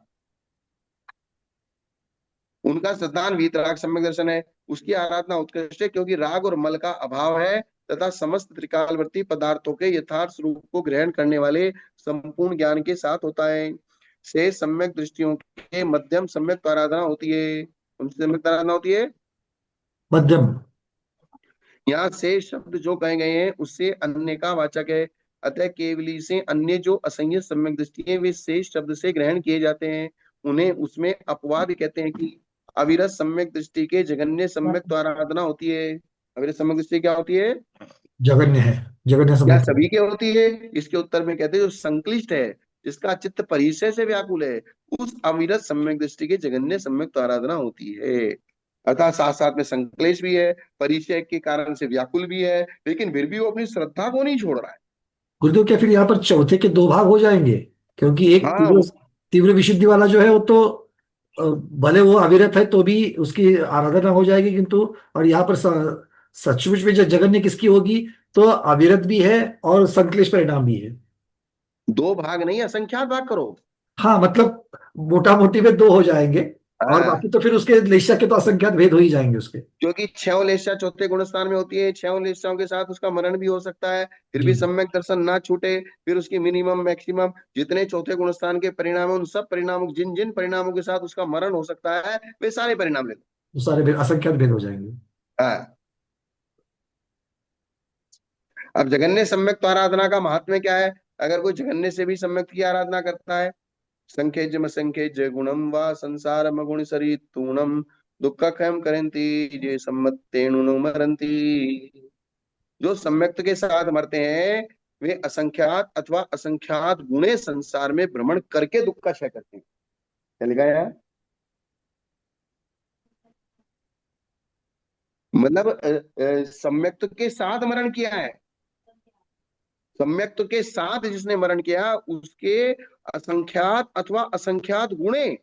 उनका सिद्धांत वीतराग सम्यक दर्शन है। उसकी आराधना उत्कृष्ट है क्योंकि राग और मल का अभाव है तथा समस्त त्रिकालवर्ती पदार्थों के यथार्थ स्वरूप को ग्रहण करने वाले संपूर्ण ज्ञान के साथ होता है। से सम्यक दृष्टियों के मध्यम सम्यक आराधना होती है। उनसे सम्यक आराधना होती है। मध्यम। यहाँ से शब्द जो कहे गए हैं उससे अन्य का वाचक है, अतः केवली से अन्य जो असंयत सम्यक दृष्टि है वे शेष शब्द से ग्रहण किए जाते हैं। उन्हें उसमें अपवाद कहते हैं कि अविरत सम्यक दृष्टि के जगन्य सम्यक द्वारा आराधना होती है। अविरत सम्यक दृष्टि क्या होती है? जगन्य है, जगन्य क्या सम्यक सभी है। के होती है? इसके उत्तर में कहते हैं जो संक्लिष्ट है, जिसका चित्त परिचय से व्याकुल है, उस अविरत सम्यक दृष्टि के जगन्य सम्यक आराधना होती है। अर्थात साथ साथ में संक्लेश भी है, परिचय के कारण से व्याकुल भी है, लेकिन फिर भी वो अपनी श्रद्धा को नहीं छोड़ रहा है। गुरुदेव क्या फिर यहाँ पर चौथे के दो भाग हो जाएंगे? क्योंकि एक हाँ तीव्र तीव्र विशुद्धि वाला जो है वो तो भले वो अविरत है तो भी उसकी आराधना हो जाएगी, किंतु और यहाँ पर सचमुच में जो जगन्य किसकी होगी, तो अविरत भी है और संक्लेश परिणाम भी है। दो भाग नहीं, असंख्यात भाग करो। हाँ मतलब मोटा मोटी में दो हो जाएंगे, और हाँ, बाकी तो फिर उसके लेशा के तो असंख्यात भेद हो ही जाएंगे उसके। क्योंकि छह लेशा चौथे गुणस्थान में होती है, छह लेशाओं के साथ उसका मरण भी हो सकता है, फिर जी। भी सम्यक दर्शन ना छूटे। फिर उसकी मिनिमम मैक्सिमम जितने चौथे गुणस्थान के परिणाम हैं, उन सब परिणामों, जिन जिन परिणामों के साथ उसका मरण हो सकता है, वे सारे परिणाम ले लो। वो सारे भेद, असंख्यात भेद हो जाएंगे। हाँ। अब जगन्य सम्यक आराधना का महात्म्य क्या है? अगर कोई जगन्य से भी सम्यक की आराधना करता है, संखेजम संखेज गुणम वा संसार गुण सरितूणम दुख क्षम करंती जे सम्मत्तेनु मरंती। जो सम्यक्त के साथ मरते हैं, वे असंख्यात अथवा असंख्यात गुणे संसार में भ्रमण करके दुख का क्षय करते हैं। क्या लिखा है यहाँ? मतलब सम्यक्त के साथ मरण किया है, सम्यक्त के साथ जिसने मरण किया, उसके असंख्यात अथवा असंख्यात गुणे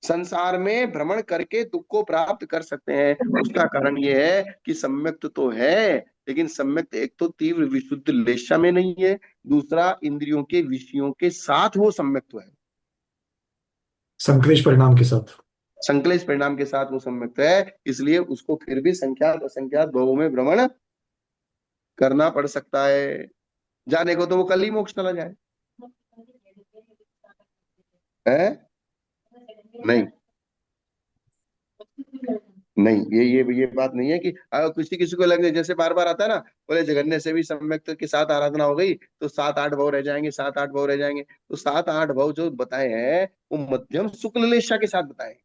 संसार में भ्रमण करके दुख को प्राप्त कर सकते हैं। उसका कारण यह है कि सम्यक्त तो है, लेकिन सम्यक्त एक तो तीव्र विशुद्ध लेशा में नहीं है, दूसरा इंद्रियों के विषयों के साथ वो सम्यक्त है, संक्लेश परिणाम के साथ। संकलेश परिणाम के साथ वो सम्यक्त है। इसलिए उसको फिर भी संख्यात असंख्यात भवों में भ्रमण करना पड़ सकता है। जाने को तो वो कल ही मोक्ष चला जाए, है? नहीं, नहीं, ये बात नहीं है कि अगर किसी किसी को लगे, जैसे बार बार आता है ना, बोले जगन्य से भी सम्यक्त के साथ आराधना हो गई तो सात आठ भाव रह जाएंगे, सात आठ भाव रह जाएंगे। तो सात आठ भाव जो बताए हैं वो मध्यम शुक्ल लेशा के साथ बताए।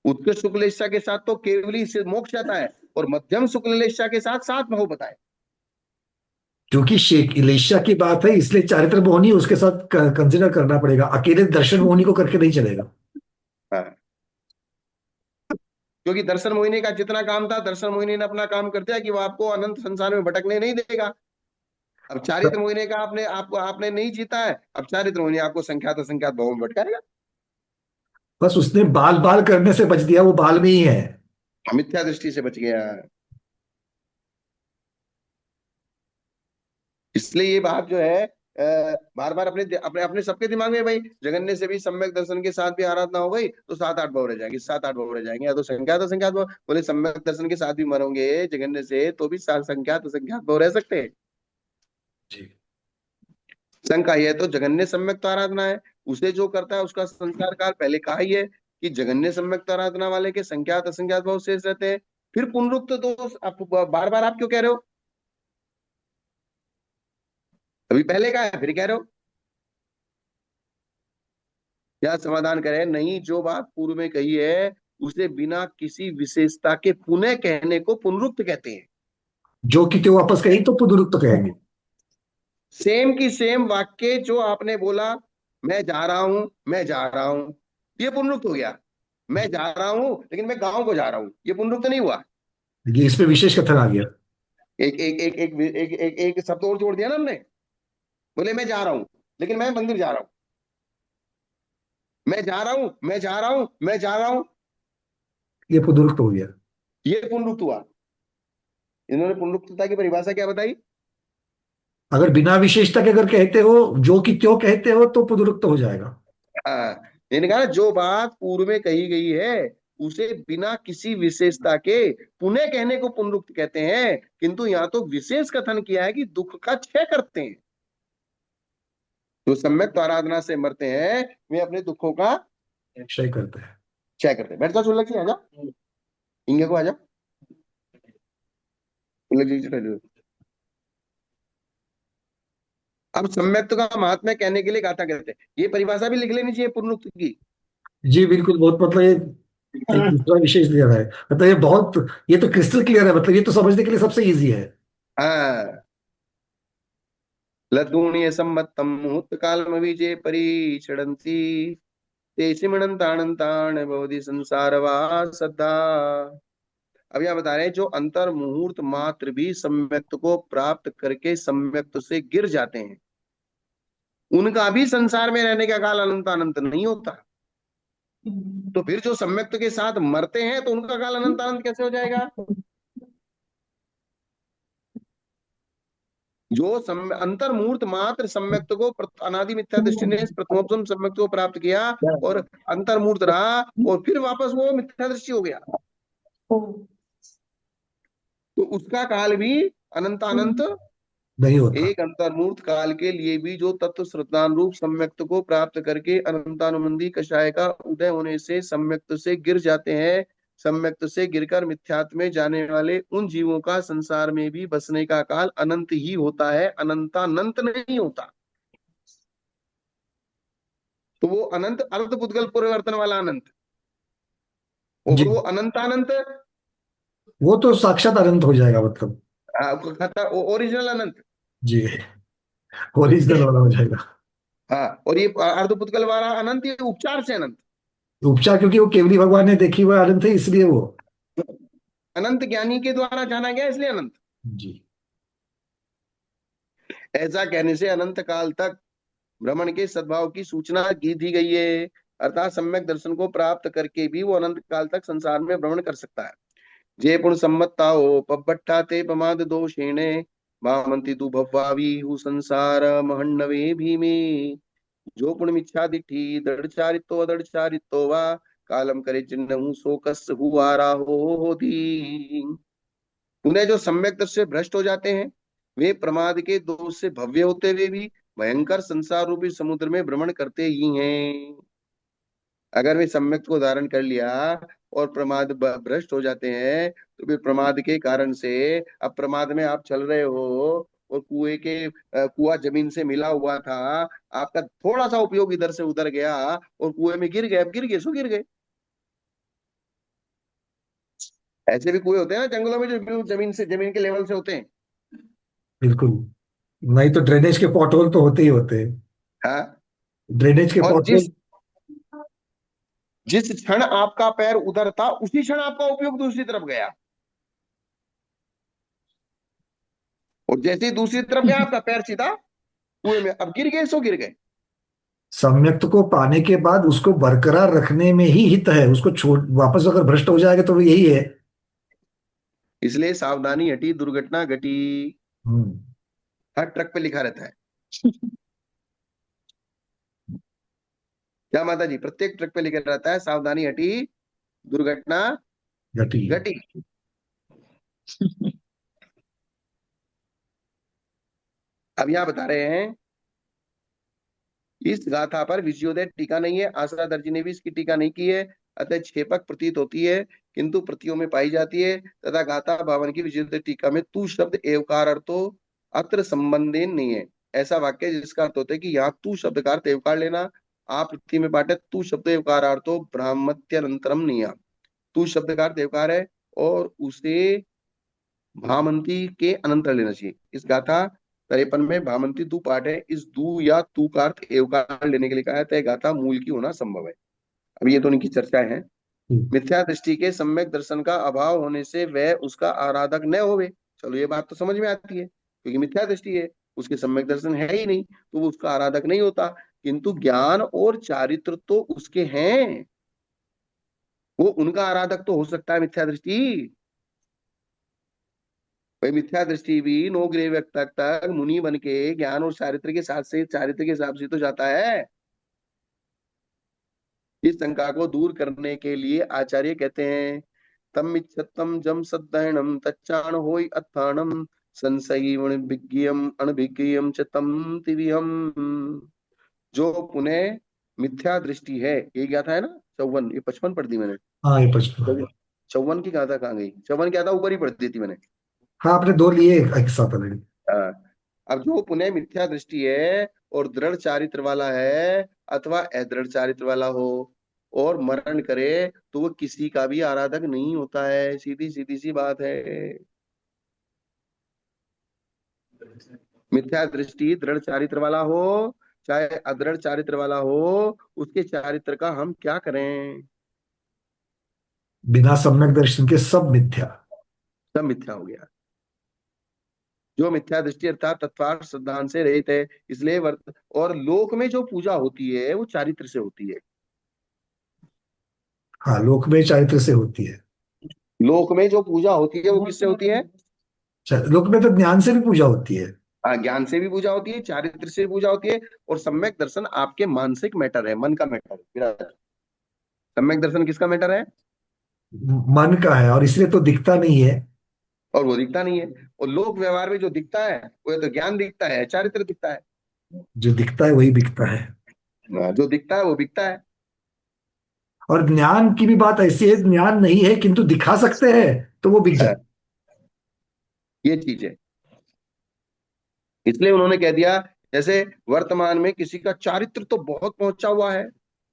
उत्कृष्ट शुक्ल लेशा के साथ तो केवली से मोक्ष जाता है, और मध्यम शुक्ल लेशा के साथ सात भाव बताए। क्योंकि शेख इलेशा की बात है, इसलिए चारित्र मोहनी उसके साथ कंसिडर करना पड़ेगा, अकेले दर्शन मोहनी को करके नहीं चलेगा। हाँ, क्योंकि दर्शन मोहिनी का जितना काम था, दर्शन मोहिनी ने अपना काम कर दिया कि वो आपको अनंत संसार में भटकने नहीं देगा। अब चारित्र मोहिनी का आपने नहीं जीता है, अब चारित्र मोहिनी आपको संख्यात असंख्यात भावों में भटकाएगा। बस उसने बाल बाल करने से बच दिया, वो बाल में ही है। मिथ्या दृष्टि से बच गया। इसलिए ये बात जो है बार बार अपने अपने अपने सबके दिमाग में, भाई जगन्य से भी सम्यक दर्शन के साथ भी आराधना हो गई तो सात आठ भाव रह जाएंगे, सात आठ भाव रह जाएंगे, या तो संख्यात असंख्यात भाव। बोले सम्यक दर्शन के साथ भी मरोगे जगन्य से तो भी संख्यात असंख्यात भाव रह सकते हैं। जी। शंका यह तो जगन्य सम्यक तो आराधना है, उसे जो करता है उसका संसार काल पहले कहा ही है कि जगन्य सम्यक तो आराधना वाले के संख्यात असंख्यात भाव शेष रहते हैं। फिर पुनरुक्त दोष आप बार बार आप क्यों कह रहे हो? अभी पहले कहा है, फिर कह रहे हो। क्या समाधान करें? नहीं, जो बात पूर्व में कही है उसे बिना किसी विशेषता के पुनः कहने को पुनरुक्त कहते हैं। जो कि त्यो वापस कहेंगे तो पुनरुक्त कहेंगे। सेम की सेम वाक्य जो आपने बोला, मैं जा रहा हूं, मैं जा रहा हूं, ये पुनरुक्त हो गया। मैं जा रहा हूं लेकिन मैं गांव को जा रहा हूं, ये पुनरुक्त नहीं हुआ। ये इसमें विशेष कथन आ गया। एक एक एक एक एक एक, एक शब्द और जोड़ दिया ना हमने। बोले मैं जा रहा हूं लेकिन मैं मंदिर जा रहा हूं, मैं जा रहा हूं, मैं जा रहा हूं, मैं जा रहा हूं, ये पुनरुक्त हो गया। ये पुनरुक्त हुआ। इन्होंने पुनरुक्तता की परिभाषा क्या बताई? अगर बिना विशेषता के अगर कहते हो, जो कि त्यों कहते हो, तो पुनरुक्त हो जाएगा। हाँ, इन्होंने कहा जो बात पूर्व में कही गई है उसे बिना किसी विशेषता के पुनः कहने को पुनरुक्त कहते हैं, किंतु यहाँ तो विशेष कथन किया है कि दुख का क्षय करते हैं। जो सम्यक आराधना से मरते हैं वे अपने दुखों का क्षय करते हैं। क्षय करते हैं। बैठ जाओ सुलग जी, आजा, इंगे को आजा, सुलग जी बैठ जाओ। अब सम्यक्त का महात्म्य कहने के लिए गाथा कहते हैं, ये परिभाषा भी लिख लेनी चाहिए पुनरुक्त की। जी बिल्कुल, बहुत मतलब ये एक दूसरा विशेष दिया है। मतलब ये बहुत, ये तो क्रिस्टल क्लियर है, मतलब ये तो समझने के लिए सबसे इजी है। हाँ, लद्गुणीय सम्मतम मुहूर्त काल विजय परिषदंती तेषु मणंताणंताण भवति संसार वा सद्धा। अब यहाँ बता रहे हैं जो अंतर मुहूर्त मात्र भी सम्यक्त को प्राप्त करके सम्यक्त से गिर जाते हैं, उनका भी संसार में रहने का काल अनंत अनंत नहीं होता। तो फिर जो सम्यक्त के साथ मरते हैं तो उनका काल अनंत अनंत कैसे हो जाएगा? जो अंतर मुहूर्त मात्र सम्यक्त को अनादि मिथ्या दृष्टि ने प्रथमोपम सम्यक्त को प्राप्त किया और अंतर मुहूर्त रहा और फिर वापस वो मिथ्या दृष्टि हो गया, तो उसका काल भी अनंत अनंत। नहीं होता। एक अंतर्मूर्त काल के लिए भी जो तत्व श्रद्धान रूप सम्यक्त को प्राप्त करके अनंतानुबंधी कषाय का उदय होने से सम्यक्त से गिर जाते हैं, सम्यक्त से गिरकर मिथ्यात्व में जाने वाले उन जीवों का संसार में भी बसने का काल अनंत ही होता है, अनंतानंत नहीं होता। तो वो अनंत अर्ध पुद्गल परिवर्तन वाला अनंत, जी, और वो अनंतानंत वो तो साक्षात अनंत हो जाएगा मतलब। ओरिजिनल अनंत। जी, ओरिजिनल वाला हो जाएगा। हाँ, और ये अर्ध पुद्गल वाला अनंत ये उपचार से अनंत। उपचार, क्योंकि वो केवली भगवान ने देखी हुआ अनंत है, इसलिए वो। अनंत ज्ञानी के द्वारा जाना गया इसलिए अनंत। जी। ऐसा कहने से अनंत काल तक भ्रमण के सद्भाव की सूचना दी गई है, अर्थात सम्यक दर्शन को प्राप्त करके भी वो अनंत काल तक संसार में भ्रमण कर सकता है। जे पुण सम्मत्ता हो पब्बट्ठा ते प्रमाद दोषेणे भामंति तु भव्वावी हु संसार महन्नवे भीमे। जो पुण मिच्छा दिठी दृढ़ चारितो अदृढ़ चारितो वा कालम करे चिन्ह शोकस हुआरा हो दी। उन्हें जो सम्यक दृष्टि से भ्रष्ट हो जाते हैं वे प्रमाद के दोष से भव्य होते हुए भी भयंकर संसार रूपी समुद्र में भ्रमण करते ही हैं। अगर वे सम्यक को धारण कर लिया और प्रमाद भ्रष्ट हो जाते हैं तो फिर प्रमाद के कारण से, अब प्रमाद में आप चल रहे हो और कुआं जमीन से मिला हुआ था, आपका थोड़ा सा उपयोग इधर से उधर गया और कुएं में गिर गए, अब गिर गए सो गिर गए। ऐसे भी कुएं होते हैं ना जंगलों में जो बिल्कुल जमीन के लेवल से होते हैं। बिल्कुल, नहीं तो ड्रेनेज के पॉटहोल तो होते ही होते हैं। हाँ, ड्रेनेज के और पॉटहोल। जिस क्षण आपका पैर उधर था उसी क्षण आपका उपयोग दूसरी तरफ गया, और जैसे ही दूसरी तरफ गया आपका पैर सीधा कुएं में, अब गिर गए सो गिर गए। सम्यक्त को पाने के बाद उसको बरकरार रखने में ही हित है, उसको छोड़ वापस अगर भ्रष्ट हो जाएगा तो यही है। इसलिए सावधानी हटी दुर्घटना घटी, हम्म। हर ट्रक पे लिखा रहता है। क्या माता जी? प्रत्येक ट्रक पे लिखा रहता है सावधानी हटी दुर्घटना घटी। घटी। अब यहाँ बता रहे हैं इस गाथा पर विजयोदय टीका नहीं है, आसरा दर्जी ने भी इसकी टीका नहीं की है, अतः क्षेपक प्रतीत होती है किंतु प्रतियों में पाई जाती है, तथा गाथा भावन की विजयोदय टीका में तू शब्द एवकार अर्थो अत्र संबंधेन नहीं है। ऐसा वाक्य जिसका अर्थ होता है कि यहाँ तू शब्द का अर्थ एवकार लेना, आप पृथ्वी में पाठे तू शब्द एवकार अर्थो ब्राह्मत्यनंतरम नहीं है। तू शब्द का अर्थ एवकार है और उसे भामंती के अनंतर लेना चाहिए। इस गाथा 53 में भामंती दू पाठ है, इस दू या तू का अर्थ एवकार लेने के लिए कहा है, तय गाथा मूल की होना संभव है। अब ये तो उनकी चर्चा है। मिथ्या दृष्टि के सम्यक दर्शन का अभाव होने से वह उसका आराधक न होवे। चलो ये बात तो समझ में आती है, क्योंकि मिथ्या दृष्टि है, उसके सम्यक दर्शन है ही नहीं तो वो उसका आराधक नहीं होता, किंतु ज्ञान और चारित्र तो उसके हैं, वो उनका आराधक तो हो सकता है मिथ्या दृष्टि। भाई मिथ्या दृष्टि भी नो ग्रेव तक मुनि बन के ज्ञान और चारित्र के साथ से, चारित्र के हिसाब से तो जाता है। इस शंका को दूर करने के लिए आचार्य कहते हैं तम इच्छतम जम सद्धरणम तच्चाण होय अत्थानम संशयीवण विज्ञम अनभिज्ञम च तम तिविहम। जो पुनः मिथ्या दृष्टि है, ये क्या था है ना 54, ये 55 पढ़ दी मैंने। हाँ, ये 55। 54 की गाथा कहाँ गई? 54 क्या था, ऊपर ही पढ़ दी थी मैंने। हाँ, आपने दो लिए एक साथ ऑलरेडी। हाँ। अब जो पुनः मिथ्या दृष्टि है और दृढ़ चारित्र वाला है अथवा अदृढ़ चारित्र वाला हो, और मरण करे तो वो किसी का भी आराधक नहीं होता है। सीधी सीधी सी बात है। मिथ्या दृष्टि दृढ़ चारित्र वाला हो चाहे अदृढ़ चारित्र वाला हो, उसके चारित्र का हम क्या करें। बिना सम्यक दर्शन के सब मिथ्या। सब मिथ्या हो गया। जो मिथ्या दृष्टि अर्थात तत्वार्थ सिद्धांत से रहित है, इसलिए और लोक में जो पूजा होती है वो चारित्र से होती है। हाँ, लोक में चारित्र से होती है। लोक में जो पूजा होती है वो किससे होती है। लोक में तो ज्ञान से भी पूजा होती है। ज्ञान से भी पूजा होती है, चारित्र से भी पूजा होती है। और सम्यक दर्शन आपके मानसिक मैटर है, मन का मैटर है। सम्यक दर्शन किसका मैटर है। मन का है, और इसलिए तो दिखता नहीं है। और वो दिखता नहीं है। और लोक व्यवहार में जो दिखता है वो या तो ज्ञान दिखता है, चारित्र दिखता है। जो दिखता है वही बिकता है। जो दिखता है वो बिकता है। और ज्ञान की भी बात ऐसी है, ज्ञान नहीं है किंतु दिखा सकते हैं, तो वो बिक जाता ये चीज है। इसलिए उन्होंने कह दिया, जैसे वर्तमान में किसी का चारित्र तो बहुत पहुंचा हुआ है,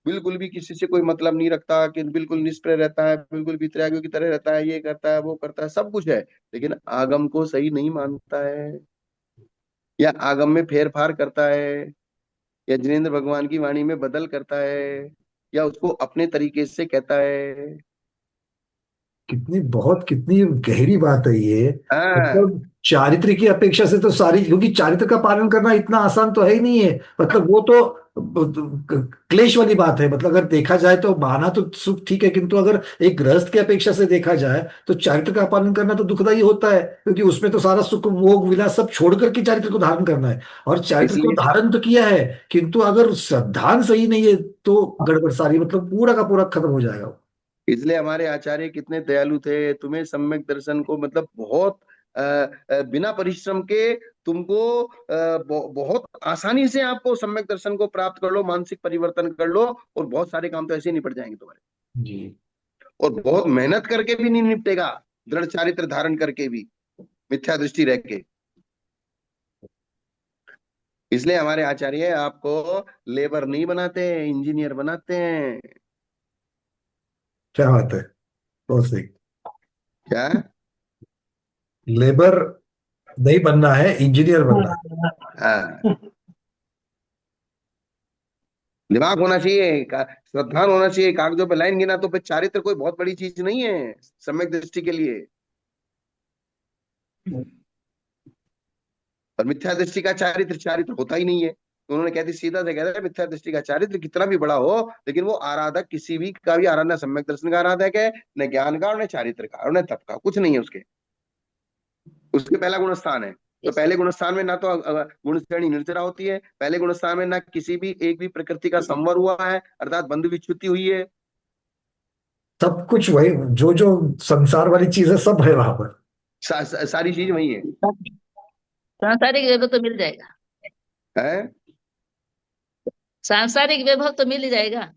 बिल्कुल भी किसी से कोई मतलब नहीं रखता, कि बिल्कुल निष्प्रिय रहता है, बिल्कुल वितरागियों की तरह रहता है, ये करता है वो करता है, सब कुछ है, लेकिन आगम को सही नहीं मानता है, या आगम में फेर फार करता है, या जिनेन्द्र भगवान की वाणी में बदल करता है, या उसको अपने तरीके से कहता है। कितनी गहरी बात है ये। हाँ। मतलब चारित्र की अपेक्षा से तो सारी, क्योंकि चारित्र का पालन करना इतना आसान तो है ही नहीं है। मतलब वो तो क्लेश वाली बात है। मतलब अगर देखा जाए तो बहाना तो सुख ठीक है, किंतु अगर एक गृहस्थ की अपेक्षा से देखा जाए तो चारित्र का पालन करना तो दुखदाई होता है, क्योंकि उसमें तो सारा सुख भोग विलास सब छोड़ करके चारित्र को धारण करना है। और चारित्र को इसलिए धारण तो किया है, किंतु अगर श्रद्धान सही नहीं है तो गड़बड़ सारी, मतलब पूरा का पूरा खत्म हो जाएगा। इसलिए हमारे आचार्य कितने दयालु थे, तुम्हें सम्यक दर्शन को मतलब बहुत बिना परिश्रम के तुमको बहुत आसानी से आपको सम्यक दर्शन को प्राप्त कर लो, मानसिक परिवर्तन कर लो, और बहुत सारे काम तो ऐसे ही निपट जाएंगे तुम्हारे। जी। और बहुत मेहनत करके भी नहीं निपटेगा, दृढ़ चारित्र धारण करके भी, मिथ्या दृष्टि रह के। इसलिए हमारे आचार्य आपको लेबर नहीं बनाते, इंजीनियर बनाते हैं। क्या बात है, बहुत सही। क्या। लेबर नहीं बनना है, इंजीनियर बनना है। हाँ, दिमाग होना चाहिए, श्रद्धान होना चाहिए, कागजों पे लाइन गिना तो फिर चारित्र कोई बहुत बड़ी चीज नहीं है सम्यक दृष्टि के लिए। और मिथ्या दृष्टि का चारित्र चारित्र होता ही नहीं है, तो उन्होंने कहती सीधा से कहते हैं मिथ्या दृष्टि का चारित्र कितना भी बड़ा हो, लेकिन वो आराधक किसी भी का भी आराधना सम्यक दर्शन का आराधक है, न ज्ञान का और न चारित्र का और न तप का, कुछ नहीं है उसके। उसके पहला गुण स्थान है। तो Yes. पहले गुण स्थान में ना तो गुण श्रेणी निर्जरा होती है, पहले गुण स्थान में ना किसी भी एक भी प्रकृति का संवर हुआ है, अर्थात बंधु विच्युति हुई है। सब कुछ वही, जो जो संसार वाली चीज है सब है वहां पर। सारी चीज वही है। सांसारिक वैभव तो मिल जाएगा। है। सांसारिक वैभव तो मिल ही जाएगा।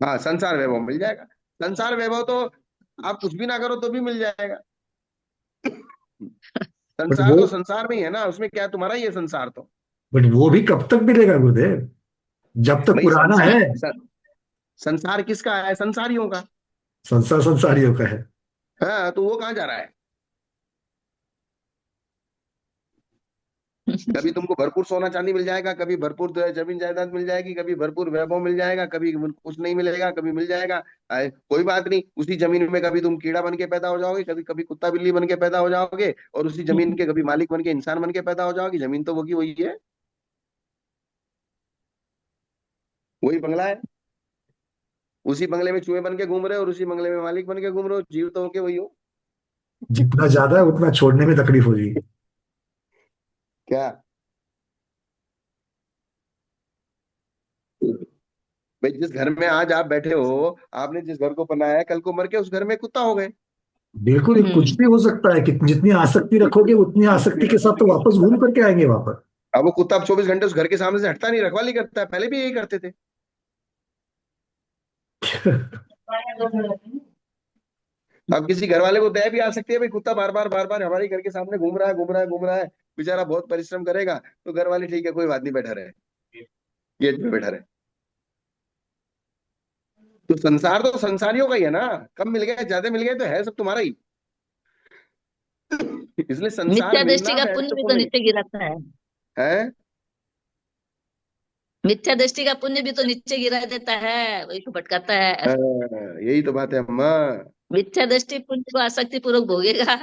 हाँ, संसार वैभव मिल जाएगा। संसार वैभव तो आप कुछ भी ना करो तो भी मिल जाएगा। बट संसार वो तो संसार में ही है ना, उसमें क्या तुम्हारा ही है संसार तो। बट वो भी कब तक मिलेगा गुरुदेव, जब तक भाई पुराना है। संसार किसका है, संसारियों का। संसार संसारियों का है। हाँ, तो वो कहाँ जा रहा है। कभी तुमको भरपूर सोना चांदी मिल जाएगा, कभी भरपूर जमीन जायदाद मिल जाएगी, कभी भरपूर वैभव मिल जाएगा, कभी कुछ नहीं मिलेगा, कभी मिल जाएगा। कोई बात नहीं, उसी जमीन में कभी तुम कीड़ा बन के पैदा हो जाओगे, कभी कभी कुत्ता बिल्ली बन के पैदा हो जाओगे, और उसी जमीन के कभी मालिक बन के इंसान बन के पैदा हो जाओगे। जमीन तो वही वही है, वही बंगला है। उसी बंगले में चूहे बन के घूम रहे हो और उसी बंगले में मालिक बन के घूम रहे हो, जीव तो होके वही हो। जितना ज्यादा है उतना छोड़ने में तकलीफ होगी। क्या। भाई जिस घर में आज आप बैठे हो, आपने जिस घर को बनाया है, कल को मर के उस घर में कुत्ता हो गए। बिल्कुल, ये कुछ हम्म। भी हो सकता है कि जितनी आसक्ति रखोगे उतनी आसक्ति के साथ तो वापस घूम करके आएंगे वापस। अब वो कुत्ता अब 24 घंटे उस घर के सामने से हटता नहीं, रखवाली करता है, पहले भी यही करते थे। अब किसी घर वाले को दया भी आ सकती है, भाई कुत्ता बार बार हमारे घर के सामने घूम रहा है घूम रहा है घूम रहा है, बेचारा बहुत परिश्रम करेगा, तो घर वाले ठीक है कोई बात नहीं, बैठा रहे, गेट पे बैठा रहे। तो संसार तो संसारियों का ही है ना, कम मिल गया ज्यादा मिल गया तो है सब तुम्हारा ही। इसलिए संसार मिथ्या दृष्टि मिलना का पुण्य भी तो महत्वपूर्ण नहीं नीचे गिराता है। है। मिथ्या दृष्टि का पुण्य भी तो नीचे गिरा देता है, वही तो भटकाता है। यही तो बात है अम्मा। मिथ्या दृष्टि पुण्य को आसक्ति पूर्वक भोगेगा,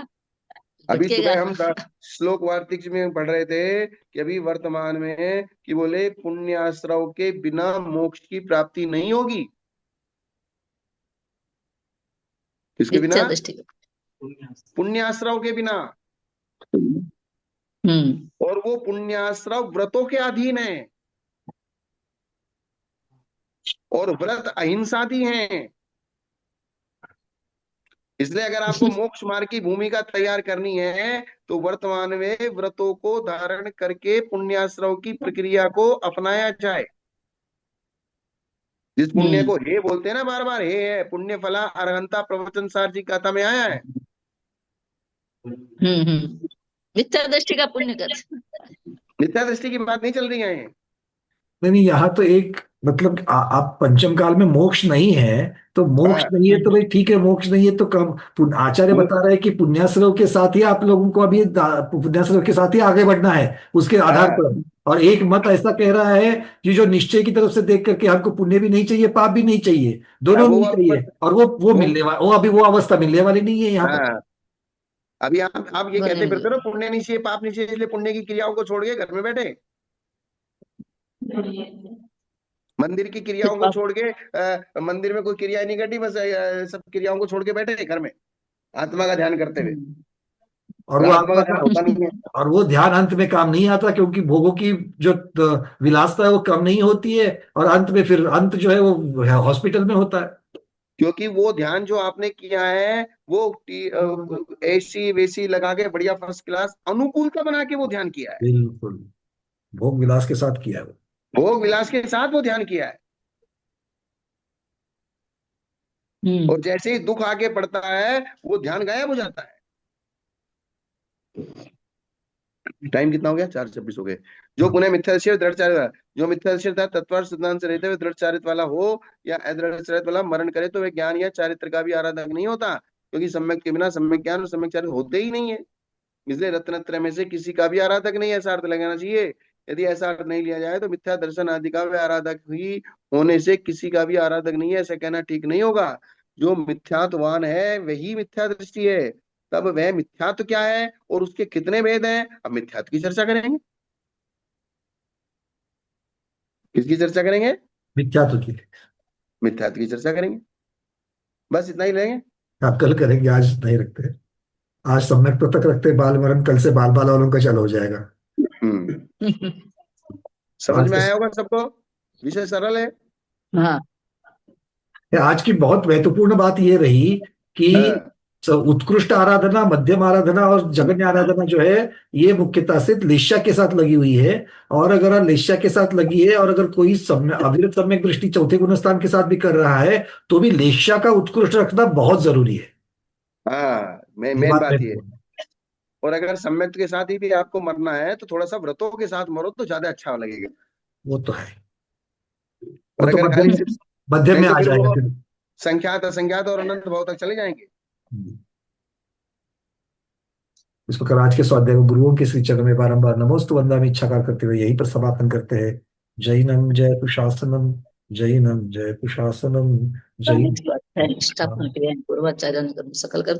अभी भटकेगा। सुबह हम श्लोक वार्तिक में पढ़ रहे थे कि अभी वर्तमान में कि बोले पुण्याश्रव के बिना मोक्ष की प्राप्ति नहीं होगी। किसके बिना? मिथ्या दृष्टि का। पुण्याश्रव के बिना। और वो पुण्याश्रव व्रतों के अधीन है, और व्रत अहिंसादी हैं। इसलिए अगर आपको मोक्ष मार्ग की भूमिका तैयार करनी है तो वर्तमान में व्रतों को धारण करके पुण्याश्रव की प्रक्रिया को अपनाया जाए। जिस पुण्य को हे बोलते हैं ना बार बार, हे है पुण्य फला अरहंता प्रवचन सार जी गाथा में आया है। मिथ्या दृष्टि का पुण्य कर। मिथ्या दृष्टि की बात नहीं चल रही है। नहीं नहीं, यहाँ तो एक मतलब आप पंचम काल में मोक्ष नहीं है तो मोक्ष हाँ, नहीं है तो भाई ठीक है, मोक्ष नहीं है तो कम आचार्य बता रहे हैं कि पुण्याश्रव के साथ ही आप लोगों को अभी पुण्याश्रव के साथ ही आगे बढ़ना है उसके आधार हाँ, पर। और एक मत ऐसा कह रहा है कि जो निश्चय की तरफ से देख करके हमको पुण्य भी नहीं चाहिए पाप भी नहीं चाहिए, दोनों वो नहीं चाहिए, और वो वो मिलने वाला, वो अभी वो अवस्था मिलने वाली नहीं है यहाँ पर। हाँ, अभी आप ये बोलने कहते फिरते मिलेगा। हो पुण्य नहीं चाहिए पाप नहीं चाहिए, इसलिए पुण्य की क्रियाओं को छोड़ के घर में बैठे, मंदिर की क्रियाओं को छोड़ के मंदिर में कोई क्रिया नहीं करनी, बस सब क्रियाओं को छोड़ के बैठे घर में आत्मा का ध्यान करते हुए। और और वो आत्मा आत्मा का ध्यान का, होता नहीं है, और वो ध्यान अंत में काम नहीं आता क्योंकि भोगों की जो विलासता है वो कम नहीं होती है, और अंत में फिर अंत जो है वो हॉस्पिटल में होता है। क्योंकि वो ध्यान जो आपने किया है वो एसी वेसी लगा के बढ़िया फर्स्ट क्लास अनुकूलता बना के वो ध्यान किया है, बिल्कुल, भोग विलास के साथ किया है वो। भोग विलास के साथ वो ध्यान किया है। और जैसे ही दुख आगे बढ़ता है वो ध्यान गायब हो जाता है। टाइम कितना हो गया? 4:26 हो गए। जो हाँ, पुनः मिथ्यादृष्टि और दृढ़चार्य, जो मिथ्यादृष्टि था तत्पर सिद्धांत से रहते हुए दृढ़चारित्र वाला हो या अदृढ़चारित्र वाला मरण करे तो वह ज्ञान या चारित्र का भी आराधक नहीं होता, क्योंकि सम्यक के बिना सम्यक ज्ञान और सम्यक चारित्र होते ही नहीं है। इसलिए रत्नत्रय में से किसी का भी आराधक नहीं, ऐसा अर्थ लगाना चाहिए। यदि ऐसा अर्थ नहीं लिया जाए तो मिथ्या दर्शन आदि का वह आराधक ही होने से किसी का भी आराधक नहीं है, ऐसा कहना ठीक नहीं होगा। जो मिथ्यात्वान है वही मिथ्या दृष्टि है। तब वह मिथ्यात्व क्या है और उसके कितने भेद हैं, अब मिथ्यात्व की चर्चा करेंगे। किसकी चर्चा करेंगे? मिथ्यात्व की मिथ्यात्व की चर्चा करेंगे, बस इतना ही लेंगे। आप कल करेंगे, आज नहीं रखते। आज सम्यक तो तक रखते बाल मरण, कल से बाल बाल वालों का चालू हो जाएगा। हम्म तो समझ में आया होगा सबको, विषय सरल है। हाँ। आज की बहुत महत्वपूर्ण बात ये रही कि हाँ, उत्कृष्ट आराधना, मध्यम आराधना और जगन्य आराधना जो है ये मुख्यतः से लिस्या के साथ लगी हुई है। और अगर लिस्या के साथ लगी है और अगर कोई अविरत सम्यक दृष्टि चौथे गुण स्थान के साथ भी कर रहा है तो भी लिस्या का उत्कृष्ट रखना बहुत जरूरी है। हाँ, ये मेन बात बात ये है। महत्वपूर्ण है। और अगर सम्यक के साथ ही भी आपको मरना है तो थोड़ा सा व्रतों के साथ मरो तो ज्यादा अच्छा लगेगा। वो तो है, वो और तो अगर मध्यम खाली में, सिर्फ, मध्यम नहीं में तो आ फिर जाएगा वो फिर। संख्यात असंख्यात और अनंत भाव तक चले जाएंगे। इस प्रकार आज के स्वाध्याय को गुरुओं के श्री चरण में बारंबार नमोस्तु वंदनामि इच्छाकार करते हुए यहीं पर समापन करते हैं। जैनम जय कुशासनम, जैनम जय कुशासनम, जैनम। निष्ठा पूर्ण क्रिया पूर्वाचार्य सकल कर्म